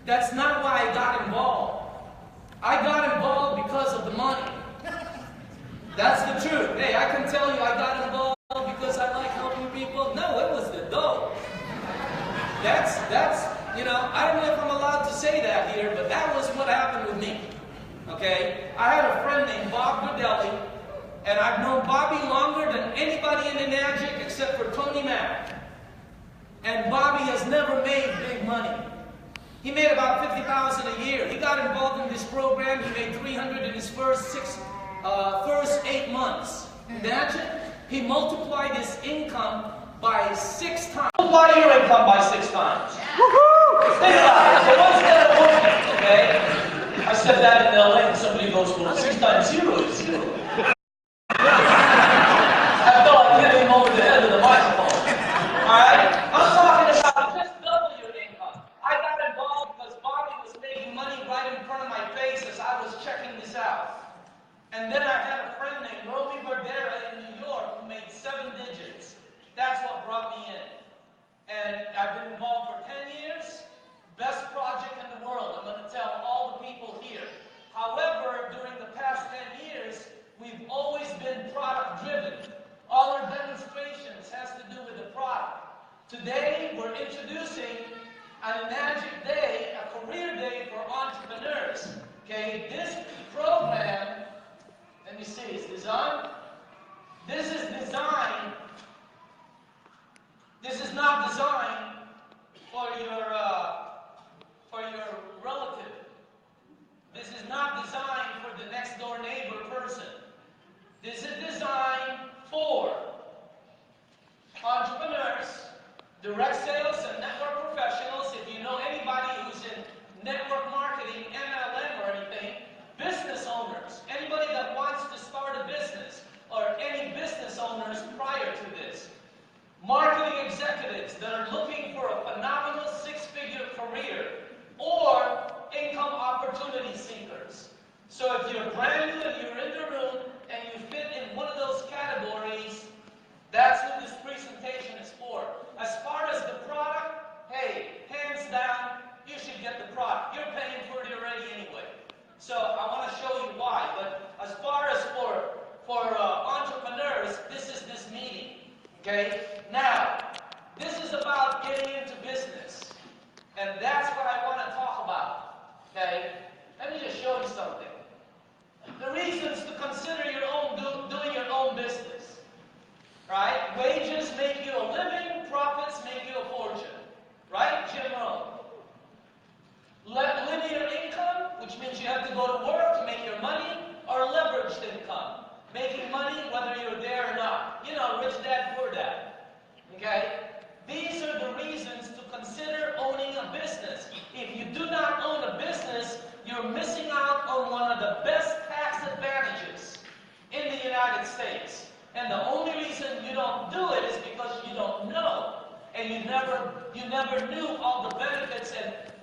That's not why I got involved. I got involved because of the money. That's the truth. Hey, I can tell you I got involved because I like helping people. No, it was the dough. That's, you know, I don't know if I'm allowed to say that here, but that was what happened with me. Okay? I had a friend named Bob Godelli, and I've known Bobby longer than anybody in the Magic except for Tony Mack. And Bobby has never made big money. He made about $50,000 a year. He got involved in this program. He made $300 in his first 8 months. Imagine, he multiplied his income by 6 times. Multiply your income by 6 times. Woohoo! Think about it. So what's that working? Okay? I said that in LA, and somebody goes, well, 6 times 0 is 0. I felt like hitting him over the head with a microphone. Alright? I'm talking about just double your income. I got involved because Bobby was making money right in front of my face as I was checking this out. And then I had a friend named Romy Berdera in New York who made 7 digits. That's what brought me in. And I've been involved for 10 years. Best project in the world. I'm going to tell all the people here. However, during the past 10 years, we've always been product driven. All our demonstrations has to do with the product. Today, we're introducing a Magic Day, a career day for entrepreneurs. Okay, this program, let me see, is designed. This is designed. This is not designed for your relative. This is not designed for the next door neighbor person. This is designed for entrepreneurs, direct sales and network professionals. If you know anybody who's in network marketing, MLM or anything, business owners, anybody that wants to start a business, or any business owners prior to this, marketing executives that are looking for a phenomenal 6-figure career, or income opportunity seekers. So if you're brand new and you're in the room and you fit in one of those categories, that's what this presentation is for. As far as the product, hey, hands down, you should get the product. You're paying for it already anyway. So I want to show you why. But as far as for entrepreneurs, this is this meeting. Okay? Now, this is about getting into business. And that's what I want to talk about. Okay? Let me just show you something. The reasons to consider your own doing your own business. Right? Wages make you a living, profits make you a fortune. Right? Jim Rohn. Linear income, which means you have to go to work to make your money, or leveraged income. Making money whether you're there or not. You know, rich dad, poor dad. Okay? These are the reasons to consider owning a business. If you do not own a business, you're missing out on one of the best tax advantages in the United States. And the only reason you don't do it is because you don't know. And you never knew all the benefits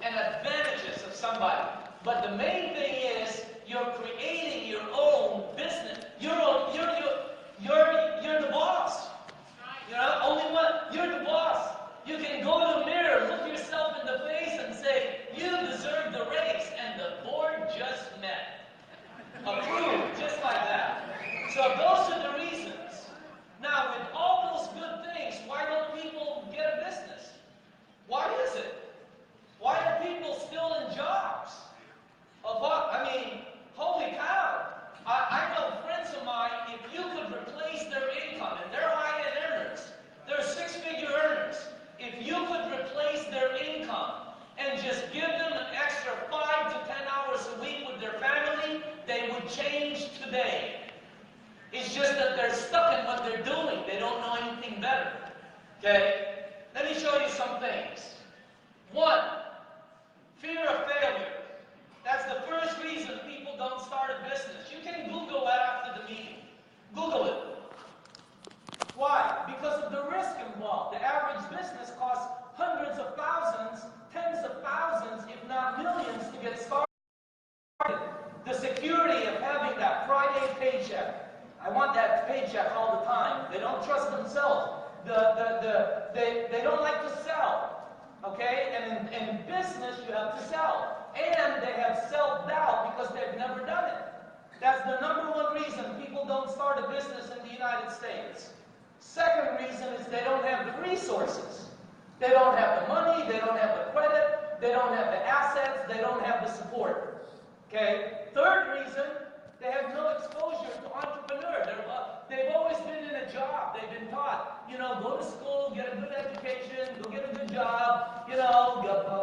and advantages of somebody. But the main thing is you're creating your own business. You're the boss. You know, only one. You're the boss. You can go to the mirror, look yourself in the face, and say, "You deserve the raise," and the board just met. Approved, just like that. So those are the reasons. Now, with all those good things, why don't people get a business? Why is it? Why are people still in jobs? I mean, holy cow. I know friends of mine, if you could replace their income, and they're high-end earners, they're 6-figure earners, if you could replace their income and just give them an extra 5 to 10 hours a week with their family, they would change today. It's just that they're stuck in what they're doing. They don't know anything better. Okay? Let me show you some things. 1, fear of failure. That's the first reason people don't start a business. You can Google that after the meeting. Google it. Why? Because of the risk involved. The average business costs hundreds of thousands, tens of thousands, if not millions, to get started. The security of having that Friday paycheck. I want that paycheck all the time. They don't trust themselves. They don't like to sell. And in business, you have to sell. And they have self-doubt because they've never done it. That's the number one reason people don't start a business in the United States. Second reason is they don't have the resources. They don't have the money, they don't have the credit, they don't have the assets, they don't have the support. Okay? Third reason, they have no exposure to entrepreneur. They've always been in a job. They've been taught, go to school, get a good education, go get a good job,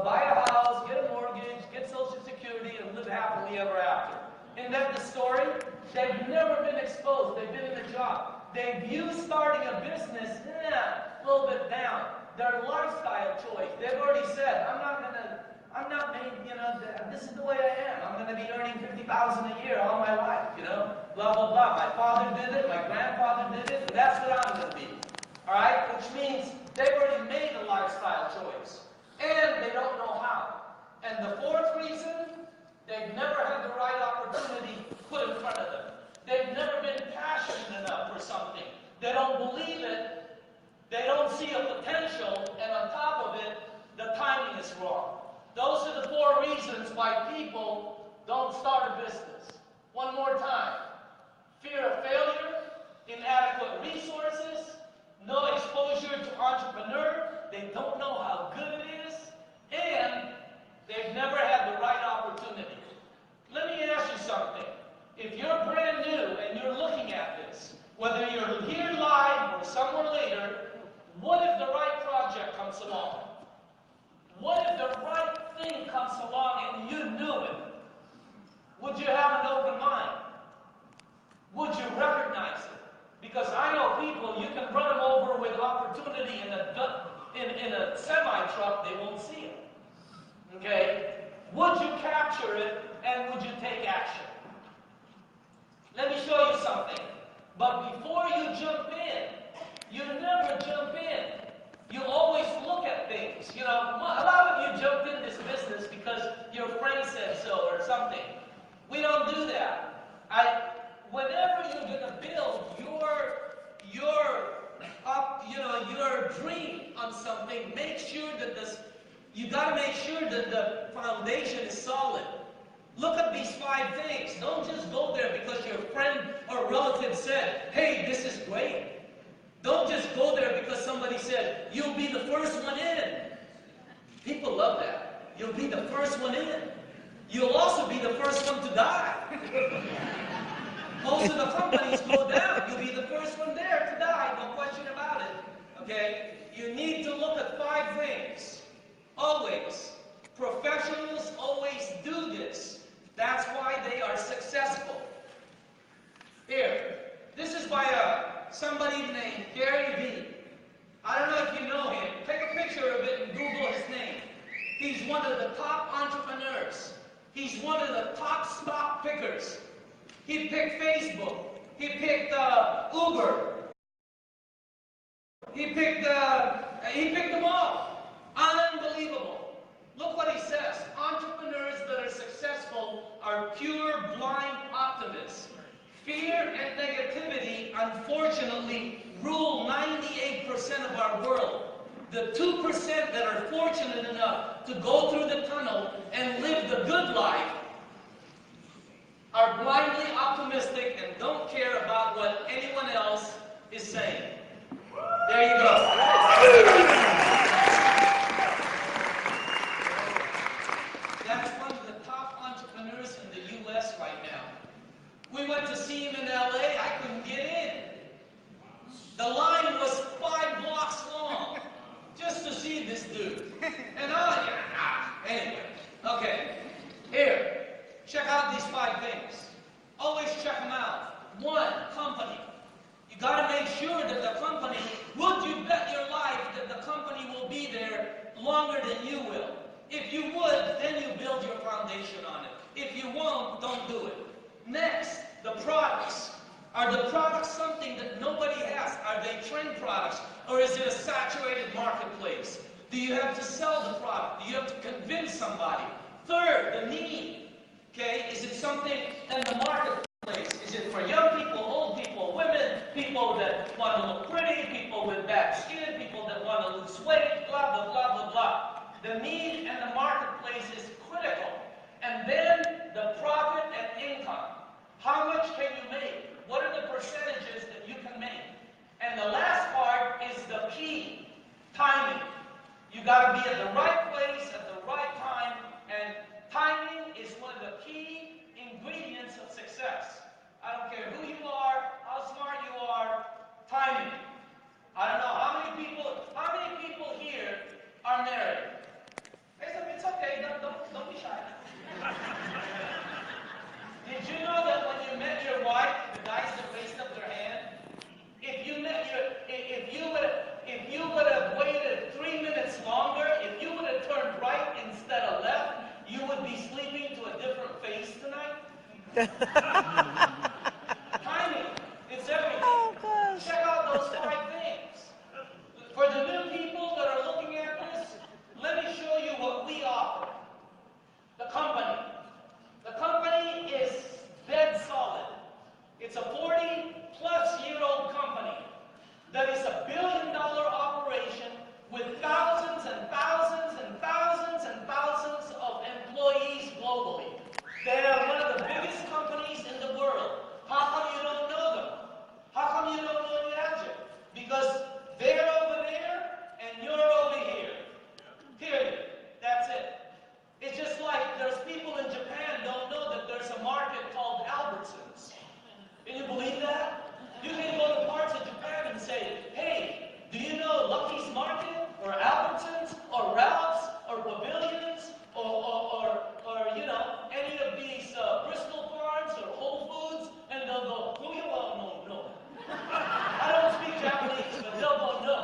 buy a house, get a mortgage, get Social Security, and live happily ever after. Isn't that the story? They've never been exposed. They've been in a job. They view starting a business, a little bit down. Their lifestyle choice. They've already said, this is the way I am. I'm going to be earning $50,000 a year all my life, blah, blah, blah. My father did it, my grandfather did it, and that's what I'm going to be. All right? Which means they've already made a lifestyle choice. And they don't know how. And the fourth reason, they've never had the right opportunity put in front of them. They've never been passionate enough for something. They don't believe it. They don't see a potential. And on top of it, the timing is wrong. Those are the four reasons why people don't start a business. One more time. Fear of failure, inadequate resources, no exposure to entrepreneur, they don't know how good it is, and they've never had the right opportunity. Let me ask you something. If you're brand new and you're looking at this, whether you're here live or somewhere later, what if the right project comes along? What if the right thing comes along and you knew it? Would you have an open mind? Would you recognize it? Because I know people, you can run them over with opportunity in a semi-truck, they won't see it. Okay? Would you capture it and would you take action? Let me show you something. But before you jump in, you never jump in. You always look at things. A lot of you jumped in this business because your friend said so or something. We don't do that. Whenever you're going to build your dream on something, make sure that you got to make sure that the foundation is solid. Look at these 5 things. Don't just go there because your friend or relative said, hey, this is great. Don't just go there because somebody said, you'll be the first one in. People love that. You'll be the first one in. You'll also be the first one to die. Most of the companies go down. You'll be the first one there to die, no question about it. Okay? You need to look at 5 things. Always. Professionals always do this. That's why they are successful. Here. This is by somebody named Gary Vee. I don't know if you know him. Take a picture of it and Google his name. He's one of the top entrepreneurs. He's one of the top stock pickers. He picked Facebook. He picked Uber. He picked them all. Unbelievable. Look what he says. Entrepreneurs that are successful are pure blind optimists. Fear and negativity, unfortunately, rule 98% of our world. The 2% that are fortunate enough to go through the tunnel and live the good life are blindly optimistic and don't care about what anyone else is saying. There you go. That's one of the top entrepreneurs in the U.S. right now. We went to see him in L.A. I couldn't get in. The line was 5 blocks long just to see this dude. And anyway, okay. Here. Check out these 5 things. Always check them out. 1, company. You got to make sure that the company, would you bet your life that the company will be there longer than you will? If you would, then you build your foundation on it. If you won't, don't do it. Next, the products. Are the products something that nobody has? Are they trend products? Or is it a saturated marketplace? Do you have to sell the product? Do you have to convince somebody? Third, the need. Okay, is it something in the marketplace? Is it for young people, old people, women, people that want to look pretty, people with bad skin, people that want to lose weight, blah, blah, blah, blah, blah. The need and the marketplace is critical. And then the profit and income. How much can you make? What are the percentages that you can make? And the last part is the key, timing. You got to be at the right place at the right time, and timing is one of the key ingredients of success. I don't care who you are, how smart you are, timing. I don't know how many people here are married. It's okay, don't be shy. Did you know that when you met your wife, the guys that raised up their hand, if you would have waited 3 minutes longer, if you would have turned right instead of left, you would be sleeping to a different face tonight? Timing, it's everything. Oh, gosh. Check out those 5 things. For the new people that are looking at this, let me show you what we offer. The company. The company is dead solid. It's a 40-plus-year-old company that is a billion-dollar operation with thousands and thousands and thousands and thousands of employees globally. They are one of the biggest companies in the world. How come you don't know them? How come you don't know Magic? Because they're over there and you're over here. Period. That's it. It's just like there's people in Japan don't know that there's a market called Albertsons. Can you believe that? You can go to parts of Japan and say, hey, do you know Lucky's Market or Albertsons or Ralph's or Pavilions or you know, any of these Bristol Farms or Whole Foods? And they'll go, oh, you all no. I don't speak Japanese, but they'll go, no.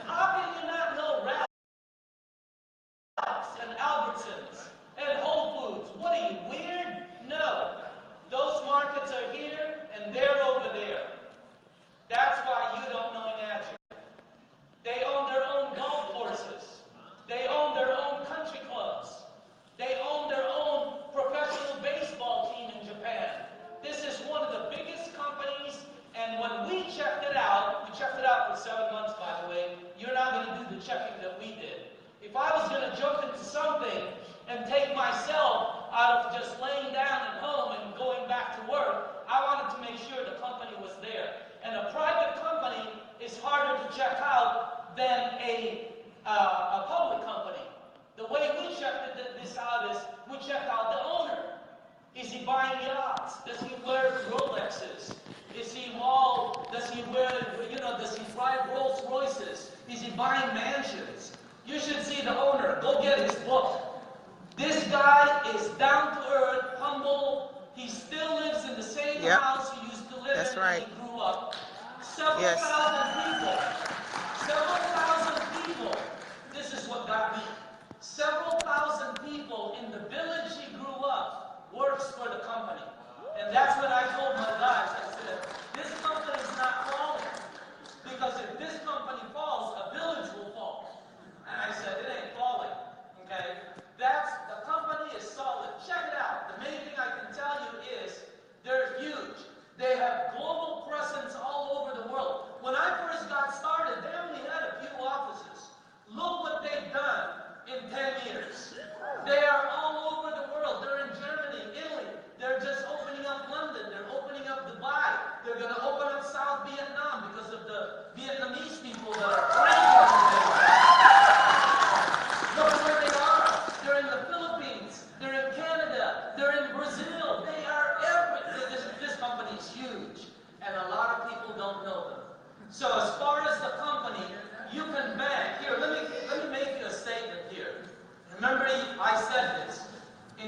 How can you not know Ralph's and Albertsons and Whole Foods? What are you, weird? No. Those markets are here and they're over there. That's why you don't know Magic. They own their own golf courses. They own their own country clubs. They own their own professional baseball team in Japan. This is one of the biggest companies, and when we checked it out, we checked it out for 7 months, by the way. You're not going to do the checking that we did. If I was going to jump into something and take myself out of just laying down at home and going back to work, I wanted to make sure the company was there. And a private company is harder to check out than a public company. The way we checked this out is we checked out the owner. Is he buying yachts? Does he wear Rolexes? Does he drive Rolls Royces? Is he buying mansions? You should see the owner. Go get his book. This guy is down to earth, humble. He still lives in the same house he used to live in when he grew up. Several thousand people. This is what got me. Several thousand people in the village he grew up works for the company. And that's what I told my guys. I said, this company is not falling. Because if this company falls, a village will fall. And I said, it ain't falling. Okay? The company is solid. Check it out. The main thing I can tell you is they're huge. They have global presence all over the world. When I first got started, they only had a few offices. Look what they've done in 10 years. They are all over the world. They're in Germany, Italy. They're just opening up London. They're opening up Dubai. They're going to open up South Vietnam because of the Vietnamese people that are praying over there. Look where they are. They're in the Philippines. They're in Canada. They're in Brazil. They are everywhere. This company is huge. And a lot of people don't know them. So as far as the company, you can bank. Here, let me make you a statement here. Remember, I said this.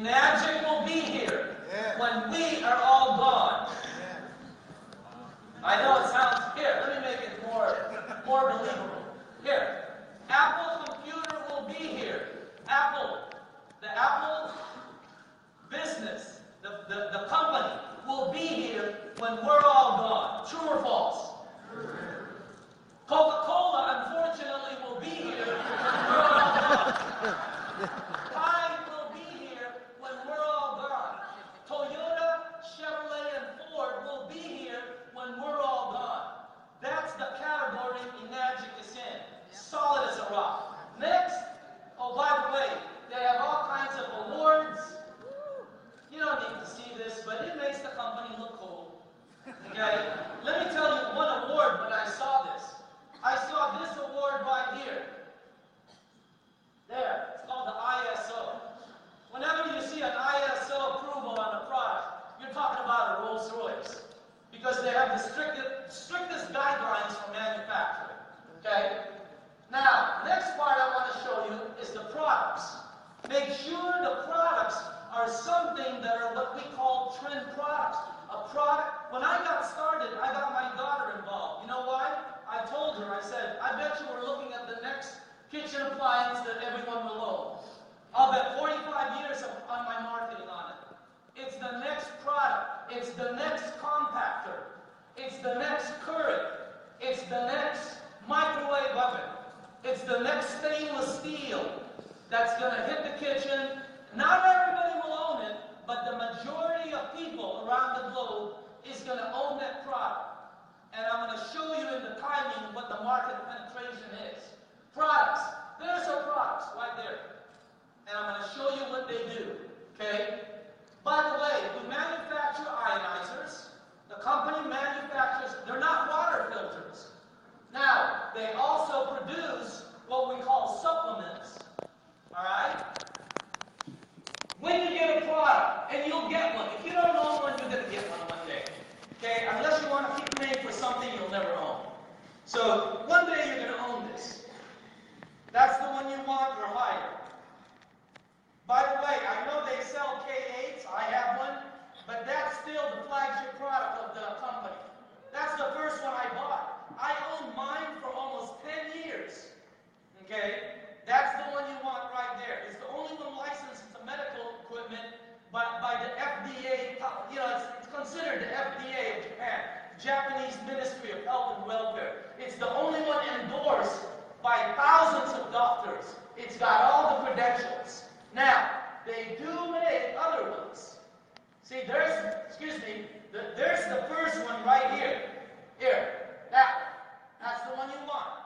Magic will be here when we are all gone. I know it sounds, here, let me make it more believable. Here, Apple Computer will be here. The Apple business, the company will be here when we're all gone. True or false? Coca-Cola, unfortunately, will be here when we're all gone. Tide will be here when we're all gone. Toyota, Chevrolet, and Ford will be here when we're all gone. That's the category Magic is in. Solid as a rock. Next, oh, by Make sure the products are something that are what we call trend products. A product, when I got started, I got my daughter involved. You know why? I told her, I said, I bet you we're looking at the next kitchen appliance that everyone will own. I'll bet 45 years on my marketing on it. It's the next product. It's the next compactor. It's the next Keurig. It's the next microwave oven. It's the next stainless steel that's going to hit the kitchen. Not everybody will own it, but the majority of people around the globe is going to own that product. And I'm going to show you in the timing what the market penetration is. Products. There's our products right there. And I'm going to show you what they do. Okay? By the way, we manufacture ionizers. The company manufactures, they're not water filters. Now, they also produce what we call supplements. Alright? When you get a product, and you'll get one. If you don't own one, you're going to get one day. Okay? Unless you want to keep paying for something you'll never own. So, one day you're going to own this. That's the one you want or higher. By the way, I know they sell K8s. I have one. But that's still the flagship product of the company. That's the first one I bought. I owned mine for almost 10 years. Okay? That's the one you want right there. It's the only one licensed to medical equipment by the FDA. You know, it's considered the FDA of Japan. Japanese Ministry of Health and Welfare. It's the only one endorsed by thousands of doctors. It's got all the credentials. Now, they do make other ones. See, there's the first one right here. Here, that one. That's the one you want.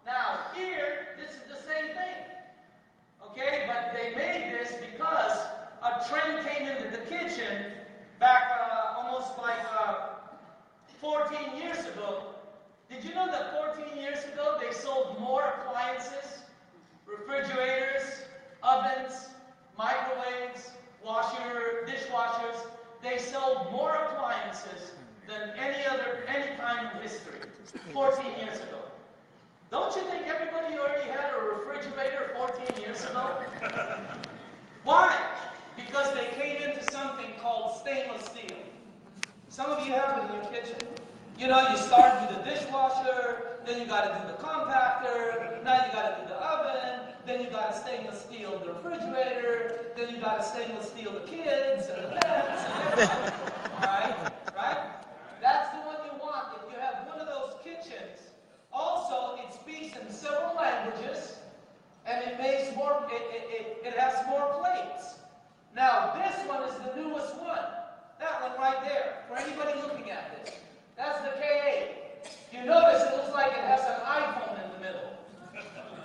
Now, here, this is the same thing. Okay, but they made this because a trend came into the kitchen back almost like 14 years ago. Did you know that 14 years ago they sold more appliances, refrigerators, ovens, microwaves, dishwashers? They sold more appliances than any time in history 14 years ago. Don't you think everybody already had a refrigerator 14 years ago? Why? Because they came into something called stainless steel. Some of you have it in your kitchen. You know, you start with the dishwasher, then you got to do the compactor, now you got to do the oven, then you got to stainless steel the refrigerator, then you got to stainless steel the kids and the pets and everything. Alright? Right? That's the one you want if you have one of those kitchens. Also, it speaks in several languages, and it makes more. It has more plates. Now, this one is the newest one. That one right there. For anybody looking at this, that's the K8. You notice it looks like it has an iPhone in the middle.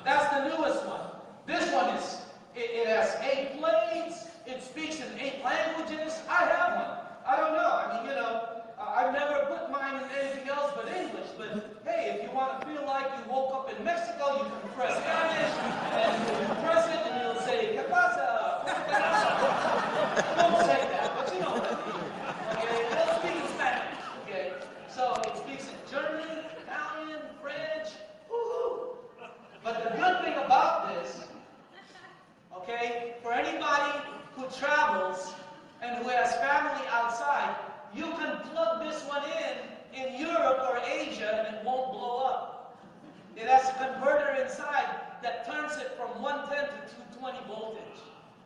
That's the newest one. This one is. It has 8 plates. It speaks in 8 languages. I have one. I don't know. I mean, you know. I've never put mine in anything else but English, but hey, if you want to feel like you woke up in Mexico, you can press Spanish, and you press it, and it'll say, ¿Qué pasa? Don't say that, but you know what I mean. Okay, it'll speak in Spanish, okay? So it speaks in German, Italian, French, woohoo! But the good thing about this, okay, for anybody who travels and who has family outside, you can plug this one in Europe or Asia, and it won't blow up. It has a converter inside that turns it from 110 to 220 voltage.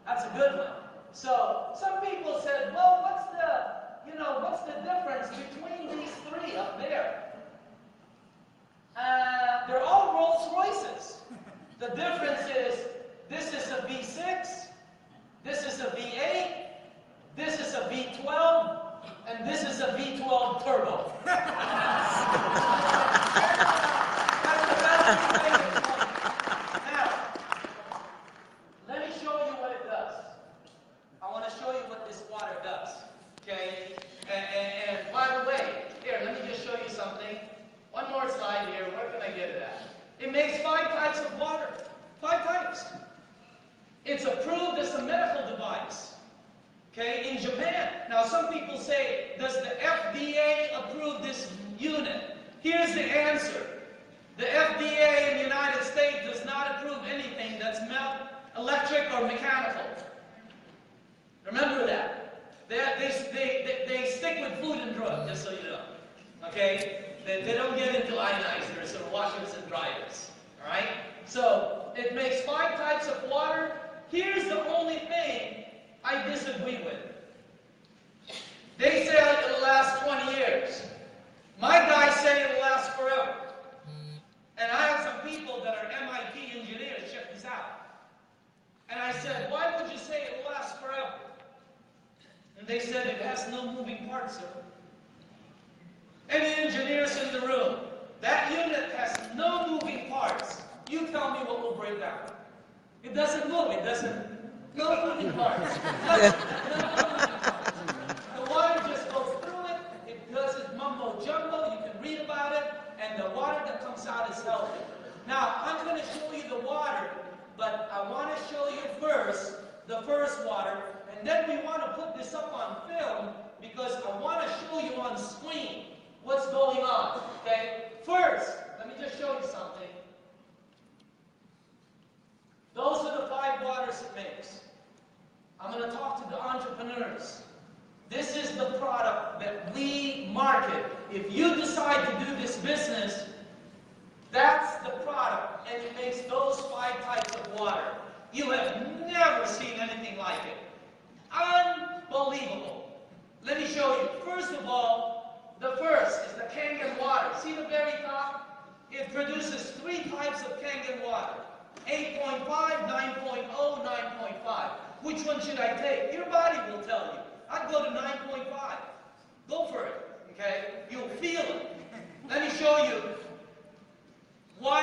That's a good one. So some people said, well, what's the difference between these 3 up there? They're all Rolls Royces. The difference is this is a V6, this is a V8, this is a V12. And this is a V12 turbo. That's the best thing. Now, let me show you what it does. I want to show you what this water does. Okay? And by the way, here, let me just show you something. One more slide here. Where can I get it at? It makes 5 types of water. 5 types. It's approved as a medical device. Okay, in Japan. Now some people say, does the FDA approve this unit? Here's the answer. The FDA in the United States does not approve anything that's electric or mechanical. Remember that. They stick with food and drug, just so you know. Okay? They don't get into ionizers or washers and dryers. Alright? So, it makes 5 types of water. Here's the only thing I disagree with. They say it'll last 20 years. My guys say it'll last forever. And I have some people that are MIT engineers, check this out. And I said, why would you say it'll last forever? And they said it has no moving parts, sir. Any engineers in the room, that unit has no moving parts. You tell me what will break down. It doesn't move, it doesn't, no moving parts. The water just goes through it, it does its mumbo jumbo, you can read about it, and the water that comes out is healthy. Now, I'm going to show you the water, but I want to show you first the first water, and then we want to put this up on film because I want to show you on screen what's going on, okay? First, let me just show you something. Those are the 5 waters it makes. I'm going to talk to the entrepreneurs. This is the product that we market. If you decide to do this business, that's the product, and it makes those 5 types of water. You have never seen anything like it. Unbelievable. Let me show you. First of all, the first is the Kangen water. See the very top? It produces 3 types of Kangen water. 8.5, 9.0, 9.5. Which one should I take? Your body will tell you. I'd go to 9.5. Go for it, okay? You'll feel it. Let me show you why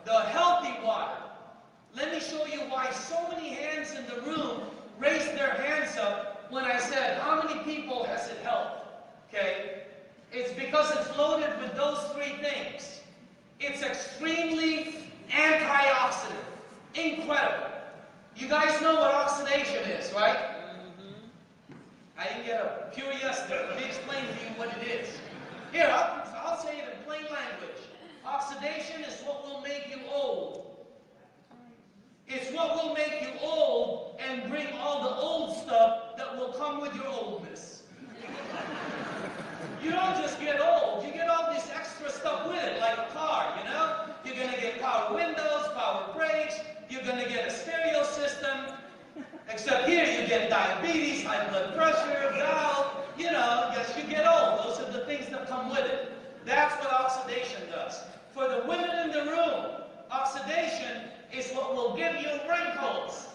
the healthy water. Let me show you why so many hands in the room raised their hands up when I said, how many people has it helped? Okay? It's because it's loaded with those 3 things. It's extremely antioxidant. Incredible. You guys know what oxidation is, right? I didn't get a pure yes there. Let me explain to you what it is. Here, I'll say it in plain language. Oxidation is what will make you old. It's what will make you old and bring all the old stuff that will come with your oldness. You don't just get old, you get all this extra stuff with it, like a car, you know? You're going to get power windows, power brakes, you're going to get a stereo system, except here you get diabetes, high blood pressure, gout, you know, yes, you get old. Those are the things that come with it. That's what oxidation does. For the women in the room, oxidation is what will give you wrinkles.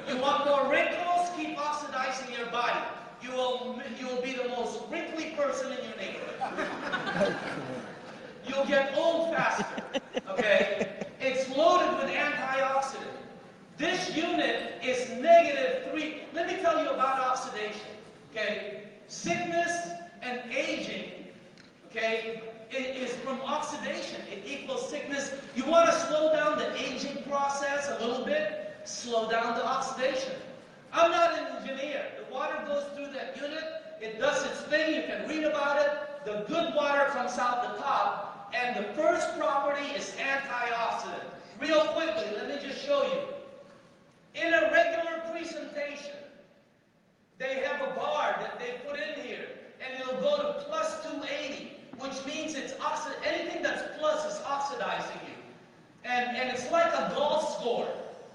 You want more wrinkles? Keep oxidizing your body. You will be the most wrinkly person in your neighborhood. You'll get old faster, okay? It's loaded with antioxidant. This unit is -3. Let me tell you about oxidation, okay? Sickness and aging, okay, it is from oxidation. It equals sickness. You want to slow down the aging process a little bit? Slow down the oxidation. I'm not an engineer. The water goes through that unit. It does its thing. You can read about it. The good water comes out the top. And the first property is antioxidant. Real quickly, let me just show you. In a regular presentation, they have a bar that they put in here. And it'll go to +280, which means it's anything that's plus is oxidizing you. And it's like a golf score.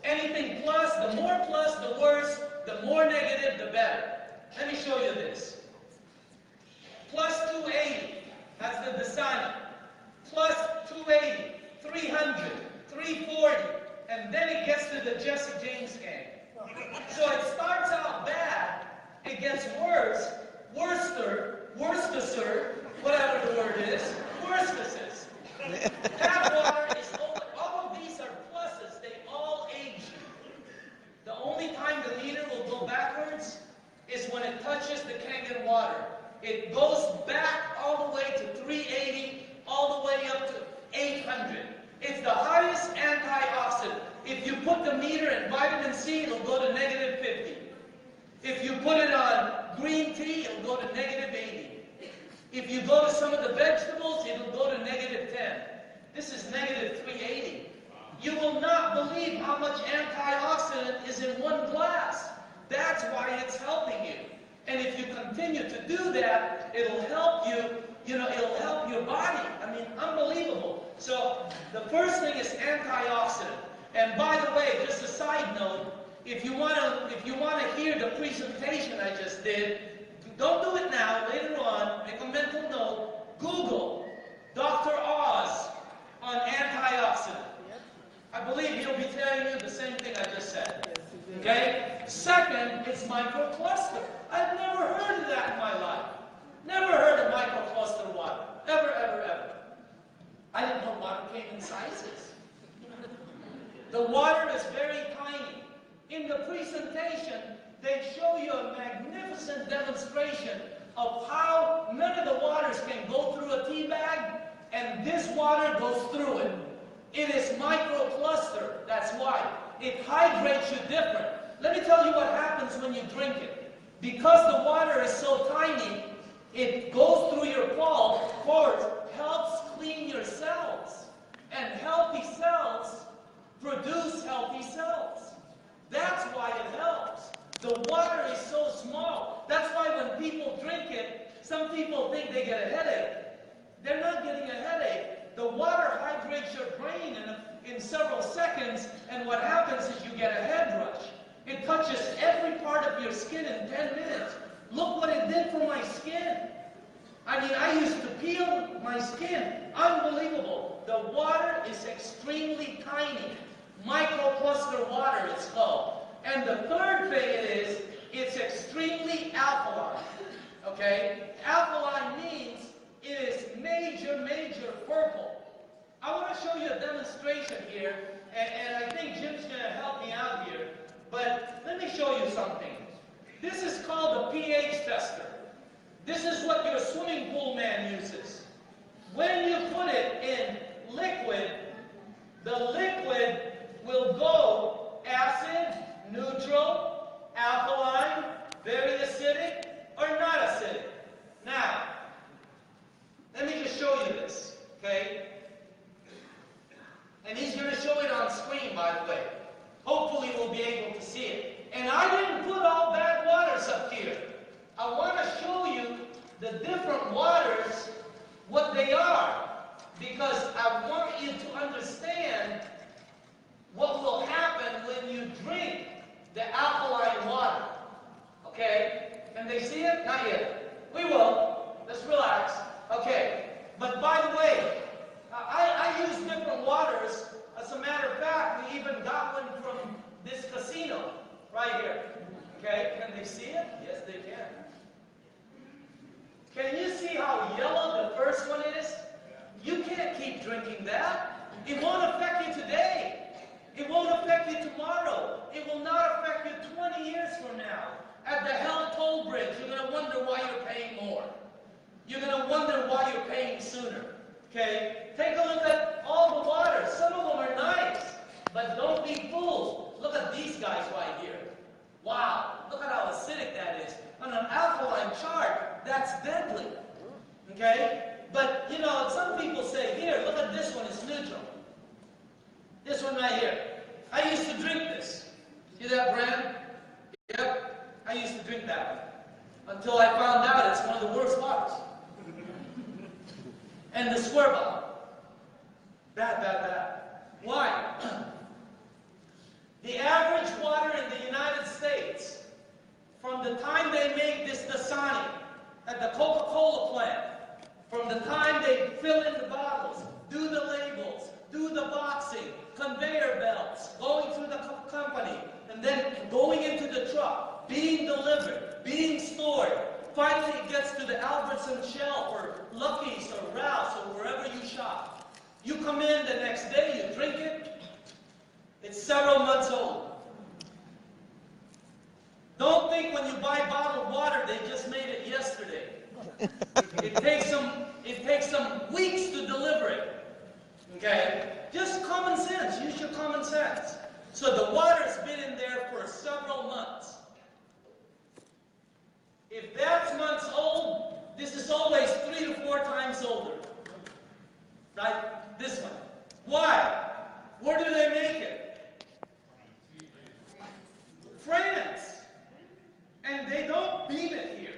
Anything plus, the more plus, the worse. The more negative, the better. Let me show you this. +280, that's the Dasani. +280, 300, 340, and then it gets to the Jesse James gang. So it starts out bad, it gets worse, Worcester, whatever the word is, Worcester's. That water is all of these are pluses, they all age you. The only time the meter will go backwards is when it touches the Kangen water. It goes back all the way to 380, all the way up to 800. It's the highest antioxidant. If you put the meter in vitamin C, it'll go to -50. If you put it on green tea, it'll go to -80. If you go to some of the vegetables, it'll go to -10. This is -380. You will not believe how much antioxidant is in one glass. That's why it's helping you. And if you continue to do that, it'll help you, it'll help your body. I mean, unbelievable. So the first thing is antioxidant. And by the way, just a side note, if you want to hear the presentation I just did, don't do it now, later on, make a mental note, Google Dr. Oz on antioxidant. I believe he'll be telling you the same thing I just said. Okay? Second, it's microcluster. I've never heard of that in my life. Never heard of microcluster water. Ever, ever, ever. I didn't know water came in sizes. The water is very tiny. In the presentation, they show you a magnificent demonstration of how none of the waters can go through a tea bag, and this water goes through it. It is microcluster. That's why. It hydrates you different. Let me tell you what happens when you drink it. Because the water is so tiny, it goes through your pores, helps clean your cells. And healthy cells produce healthy cells. That's why it helps. The water is so small. That's why when people drink it, some people think they get a headache. They're not getting a headache. The water hydrates your brain in several seconds, and what happens is you get a head rush. It touches every part of your skin in 10 minutes. Look what it did for my skin. I mean, I used to peel my skin. Unbelievable. The water is extremely tiny. Microcluster water, it's called. And the third thing it is, it's extremely alkaline. Okay? Alkaline means it is major, major purple. I want to show you a demonstration here, and I think Jim's going to help me out here. But let me show you something. This is called a pH tester. This is what your swimming pool man uses. When you put it in liquid, the liquid will go acid, neutral, alkaline, very acidic, or not acidic. Now, let me just show you this, okay? And he's going to show it on screen, by the way. Hopefully we'll be able to see it. And I didn't put all bad waters up here. I want to show you the different waters, what they are. Because I want you to understand what will happen when you drink the alkaline water. Okay? Can they see it? Not yet. We will. Let's relax. Okay. But by the way, I use different waters. As a matter of fact, we even got one from this casino right here. Okay? Can they see it? Yes, they can. Can you see how yellow the first one is? You can't keep drinking that. It won't affect you today. It won't affect you tomorrow. It will not affect you 20 years from now. At the Hell Toll Bridge, you're going to wonder why you're paying more. You're going to wonder why you're paying sooner. Okay? Take a look at all the waters. Some of them are nice, but don't be fooled. Look at these guys right here. Wow. Look at how acidic that is. On an alkaline chart, that's deadly. Okay? But, some people say, here, look at this one, it's neutral. This one right here. I used to drink this. See that brand? Yep. I used to drink that one. Until I found out it's one of the worst waters. And the square bottle. Bad, bad, bad. Why? The average water in the United States, from the time they make this Dasani at the Coca-Cola plant, from the time they fill in the bottles, do the labels, do the boxing, conveyor belts, going through the company, and then going into the truck, being delivered, being stored, finally it gets to the Albertson shelf or Lucky's or Ralph's or wherever you shop. You come in the next day, you drink it, it's several months old. Don't think when you buy bottled water, they just made it yesterday. It takes some weeks to deliver it. Okay? Just common sense. Use your common sense. So the water's been in there for several months. If that's months old, this is always 3 to 4 times older. Right? This one. Why? Where do they don't beam it here.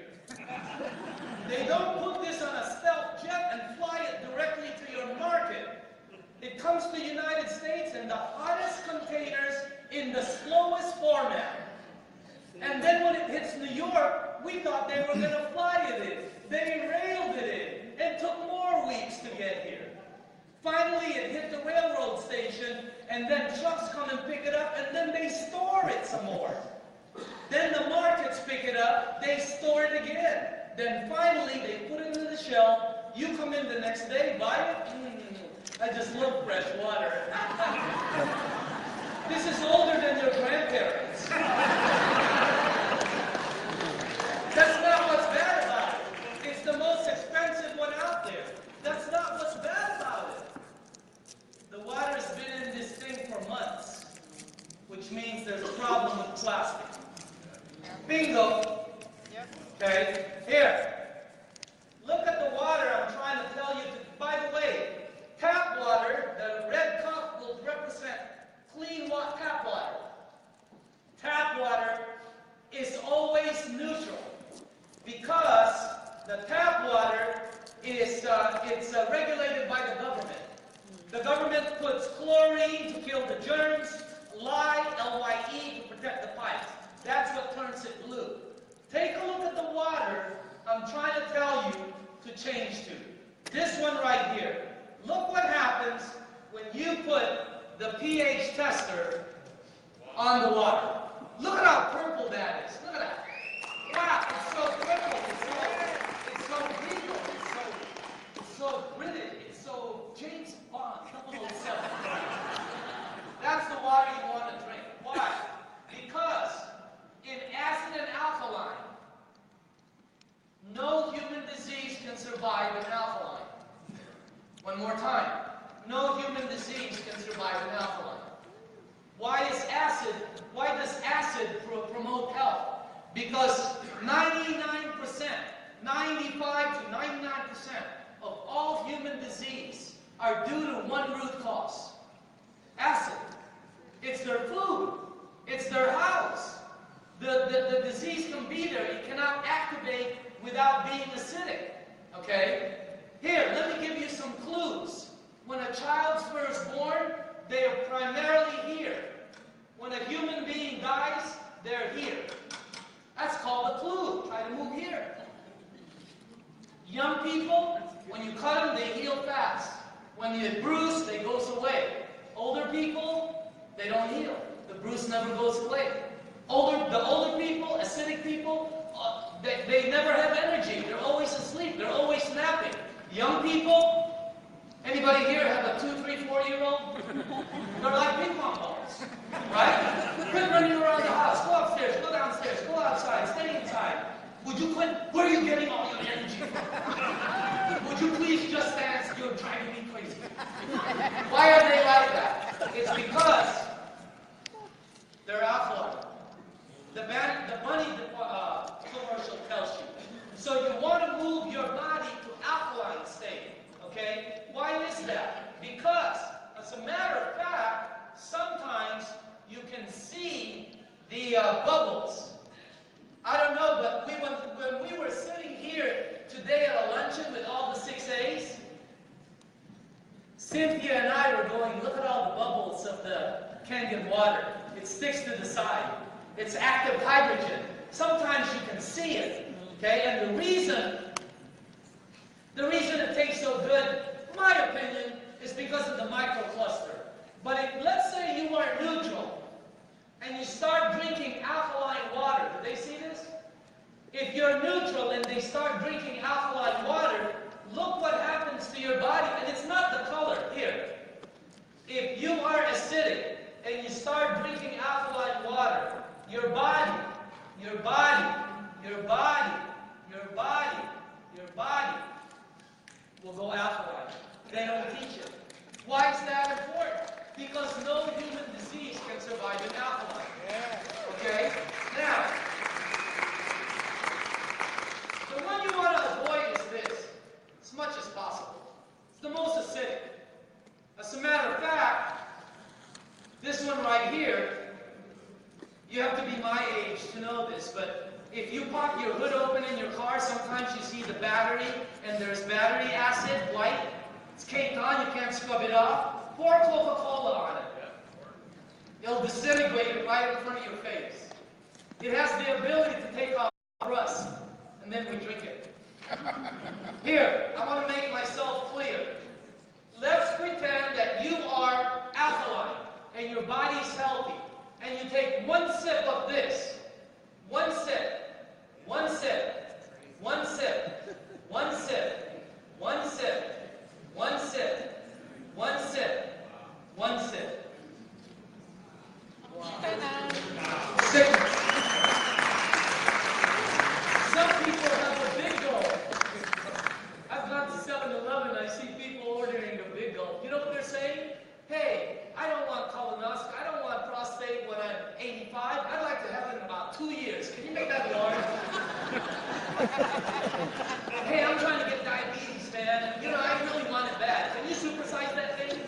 They don't put this on a stealth jet and fly it directly to your market. It comes to the United States in the hottest containers in the slowest format. And then when it hits New York, we thought they were going to fly it in. They railed it in. It took more weeks to get here. Finally, it hit the railroad station, and then trucks come and pick it up, and then they store it some more. Then the markets pick it up, they store it again. Then finally, they put it in the shelf. You come in the next day, buy it. I just love fresh water. This is older than your grandparents. That's not what's bad about it. It's the most expensive one out there. That's not what's bad about it. The water's been in this thing for months, which means there's a problem with plastic. Bingo. Okay, here. Look at the water I'm trying to tell you. By the way, tap water, the red cup will represent clean tap water. Tap water is always neutral because the tap water is regulated by the government. The government puts chlorine to kill the germs, lye, L-Y-E, to protect the pipes. That's what turns it blue. Take a look at the water I'm trying to tell you to change to. This one right here. Look what happens when you put the pH tester on the water. Look at how purple that is. Look at that. Wow, it's so purple. It's so regal. It's so gritted. It's so James Bond 007. That's the water you want to drink. Why? Because in acid and alkaline, no human disease can survive in alkaline. One more time. No human disease can survive in alkaline. Why does acid promote health? Because 99%, 95 to 99% of all human disease are due to one root cause. Acid. It's their food. It's their house. The disease can be there. It cannot activate without being acidic. Okay? Here, let me give you some clues. When a child's first born, they are primarily here. When a human being dies, they're here. That's called a clue. Try to move here. Young people, when you cut them, they heal fast. When you bruise, they goes away. Older people, they don't heal. The bruise never goes away. The older people, acidic people, they never have energy. They're always asleep. They're always napping. Young people, anybody here have a 2, 3, 4-year-old? They're like ping pong balls, right? Quit running around the house. Go upstairs, go downstairs, go outside, stay inside. Would you quit? Where are you getting all your energy from? Would you please just dance? You're driving me crazy. Why are they like that? It's because they're alkaline. The money commercial tells you. So you want to move your body to alkaline state. Okay? Why is that? Because, as a matter of fact, sometimes you can see the bubbles. I don't know, but when we were sitting here today at a luncheon with all the 6As, Cynthia and I were going, look at all the bubbles of the Kangen water. It sticks to the side. It's active hydrogen. Sometimes you can see it. Okay? And the reason it tastes so good, in my opinion, is because of the microcluster. But let's say you are neutral and you start drinking alkaline water. Do they see this? If you're neutral and they start drinking alkaline water, look what happens to your body. And it's not the color. Here. If you are acidic and you start drinking alkaline water, your body will go alkaline. They don't teach it. Why is that important? Because no human disease can survive in alkaline. Okay? Now, the one you want to avoid is this, as much as possible. It's the most acidic. As a matter of fact, this one right here, you have to be my age to know this, but if you pop your hood open in your car, sometimes you see the battery, and there's battery acid, white. It's caked on, you can't scrub it off. Pour Coca-Cola on it. It'll disintegrate it right in front of your face. It has the ability to take off rust, and then we drink it. Here, I want to make myself clear. Let's pretend that you are alkaline, and your body's healthy, and you take one sip of this. One sip, one sip, one sip, one sip, one sip, one sip, one sip, one sip. Sickness. Some people have a big gulp. I've gone to 7-Eleven, I see people ordering a big gulp. You know what they're saying? Hey, I don't want colonoscopy, I don't want prostate when I'm 85. I'd like to have it in about 2 years. Can you make that large? Hey, I'm trying to get diabetes, man. You know, I really want it bad. Can you supersize that thing?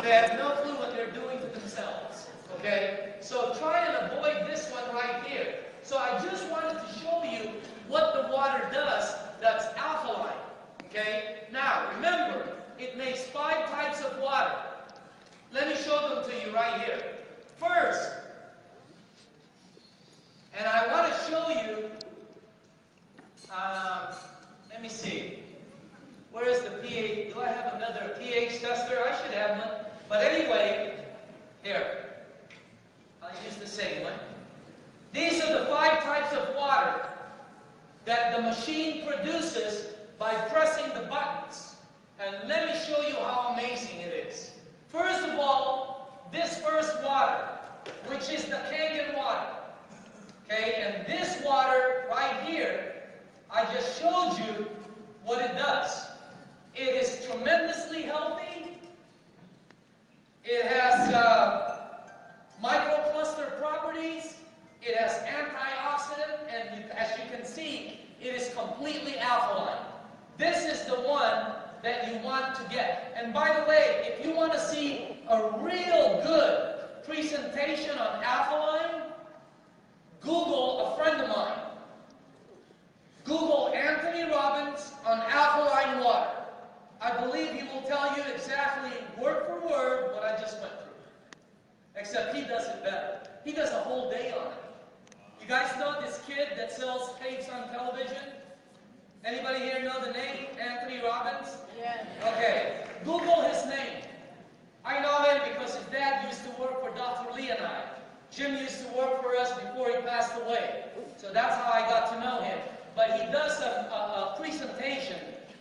They have no clue what they're doing to themselves. Okay? So try and avoid this one right here. So I just wanted to show you what the water does that's alkaline. Okay? Now, remember, it makes 5 types of water. Let me show them to you right here. First, and I want to show you, let me see. Where is the pH? Do I have another pH tester? I should have one. But anyway, here. I'll use the same one. These are the 5 types of water that the machine produces by pressing the buttons. And let me show you how amazing it is. First of all, this first water, which is the Kangen water. Okay, and this water right here, I just showed you what it does. It is tremendously healthy. It has microcluster properties. It has antioxidant, and as you can see, it is completely alkaline. This is the one that you want to get. And by the way, if you want to see a real good presentation on alkaline, Google a friend of mine. Google Anthony Robbins on alkaline water. I believe he will tell you exactly word for word what I just went through. Except he does it better. He does a whole day on it. You guys know this kid that sells tapes on television? Anybody here know the name? Anthony Robbins? Yeah. Okay. Google his name. I know him because his dad used to work for Dr. Lee and I. Jim used to work for us before he passed away. So that's how I got to know him. But he does a presentation.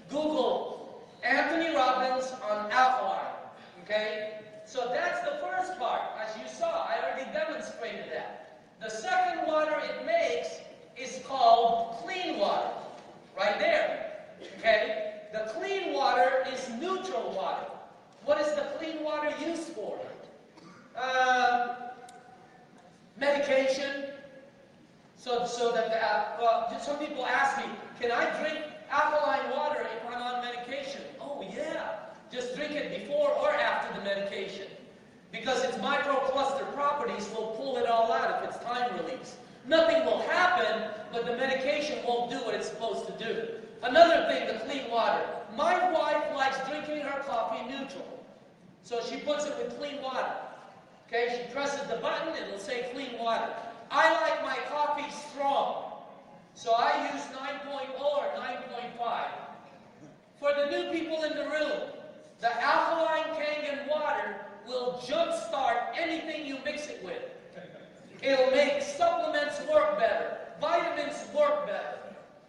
Google Anthony Robbins on alkaline. Okay? So that's the first part. As you saw, I already demonstrated that. The second water it makes is called clean water. Right there. Okay? The clean water is neutral water. What is the clean water used for? Medication. So that, well, some people ask me, can I drink alkaline water if I'm on medication? Oh yeah. Just drink it before or after the medication. Because its microcluster properties will pull it all out if it's time release. Nothing will happen, but the medication won't do what it's supposed to do. Another thing, the clean water. My wife likes drinking her coffee neutral. So she puts it with clean water. Okay, she presses the button, it'll say clean water. I like my coffee strong. So I use 9.0 or 9.5. For the new people in the room, the alkaline Kangen water will jumpstart anything you mix it with. It'll make supplements work better. Vitamins work better.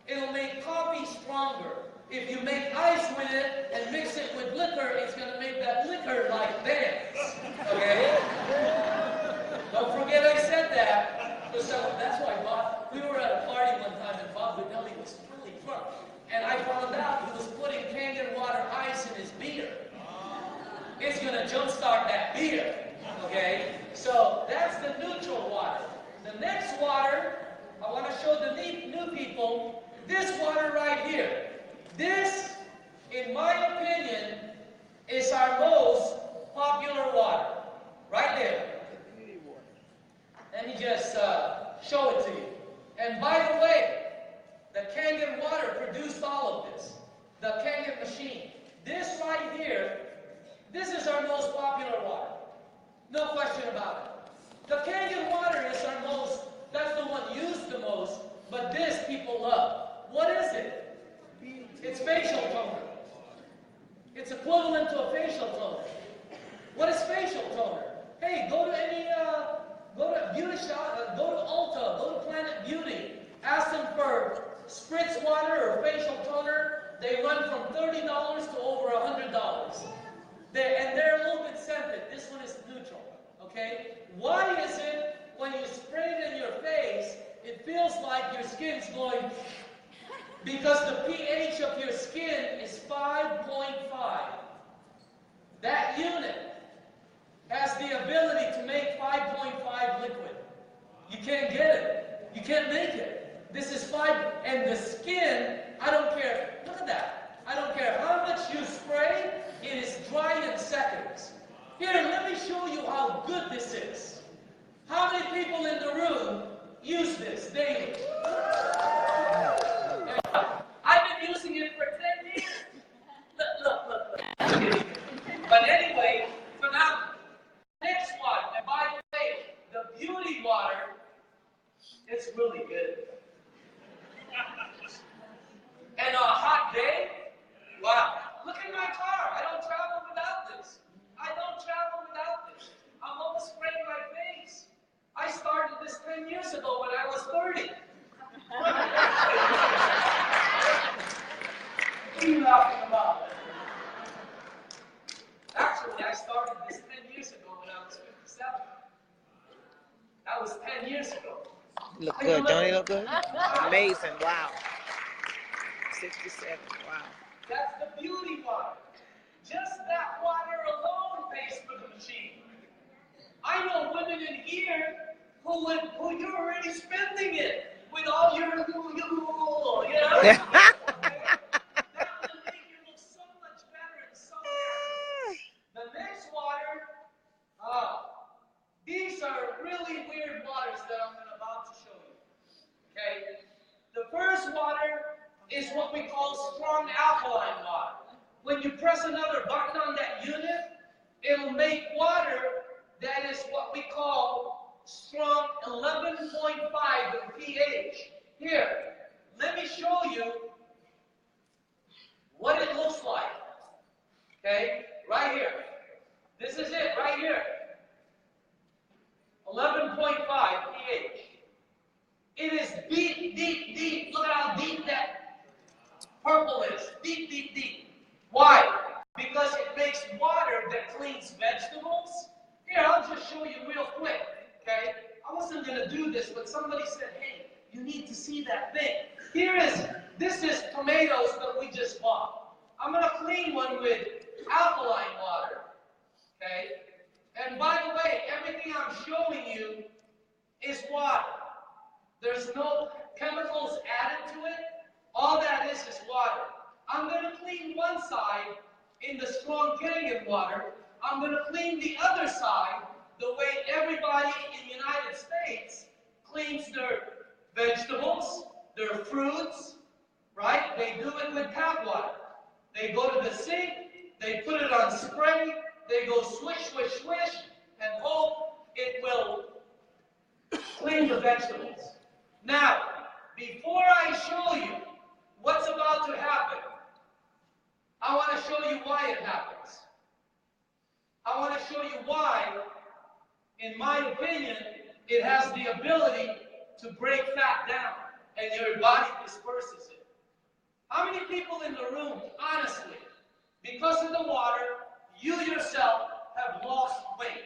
It'll make coffee stronger. If you make ice with it and mix it with liquor, it's going to make that liquor like dance. Okay? Don't forget I said that. So that's why Bob, we were at a party one time and Bob Vanelli was really drunk. And I found out he was putting Kangen water ice in his beer. It's going to jumpstart that beer. Okay? So that's the neutral water. The next water, I want to show the new people, this water right here. This, in my opinion, is our most popular water. Right there. Let me just show it to you. And by the way, the Kangen water produced all of this. The Kangen machine. This right here, this is our most popular water. No question about it. The Kangen water is our most, that's the one used the most, but this people love. What is it? It's facial toner. It's equivalent to a facial toner. What is facial toner? Hey, go to any, go to beauty shop, go to Ulta, go to Planet Beauty. Ask them for spritz water or facial toner. They run from $30 to over $100. And they're a little bit scented. This one is neutral, okay? Why is it when you spray it in your face, it feels like your skin's going, because the pH of your skin is 5.5. That unit has the ability to make 5.5 liquid. You can't get it. You can't make it. This is 5, and the skin, I don't care. Look at that. I don't care how much you spray, it is dry in seconds. Here, let me show you how good this is. How many people in the room use this daily? I've been using it for 10 years. Look. But anyway, phenomenal. Next one, and by the way, the beauty water, it's really good. And on a hot day, wow. Look at my car. I don't travel without this. I'm almost spraying my face. I started this 10 years ago when I was 30. What are you laughing about? Actually, I started this 10 years ago when I was 57. That was 10 years ago. Look good, don't he look good? Amazing, wow. 67, wow. That's the beauty water. Just that water alone pays for the machine. I know women in here who you're already spending it with all your, you know? That will make you look so much better and so natural. The next water, these are really weird waters that I'm about to show you. Okay? The first water is what we call strong alkaline water. When you press another button on that unit, it'll make water that is what we call strong 11.5 in pH. Here, let me show you what it looks like. Okay, right here. This is it, right here. 11.5 pH. It is deep, deep, deep. Look at how deep that purple is. Deep, deep, deep. Why? Because it makes water that cleans vegetables. Here, I'll just show you real quick, okay? I wasn't going to do this, but somebody said, hey, you need to see that thing. This is tomatoes that we just bought. I'm going to clean one with alkaline water, okay? And by the way, everything I'm showing you is water. There's no chemicals added to it. All that is water. I'm going to clean one side in the strong Kangen water. I'm going to clean the other side the way everybody in the United States cleans their vegetables, their fruits, right? They do it with tap water. They go to the sink, they put it on spray, they go swish, swish, swish, and hope it will clean the vegetables. Now, before I show you what's about to happen, I want to show you why it happens. I want to show you why, in my opinion, it has the ability to break fat down and your body disperses it. How many people in the room, honestly, because of the water, you yourself have lost weight?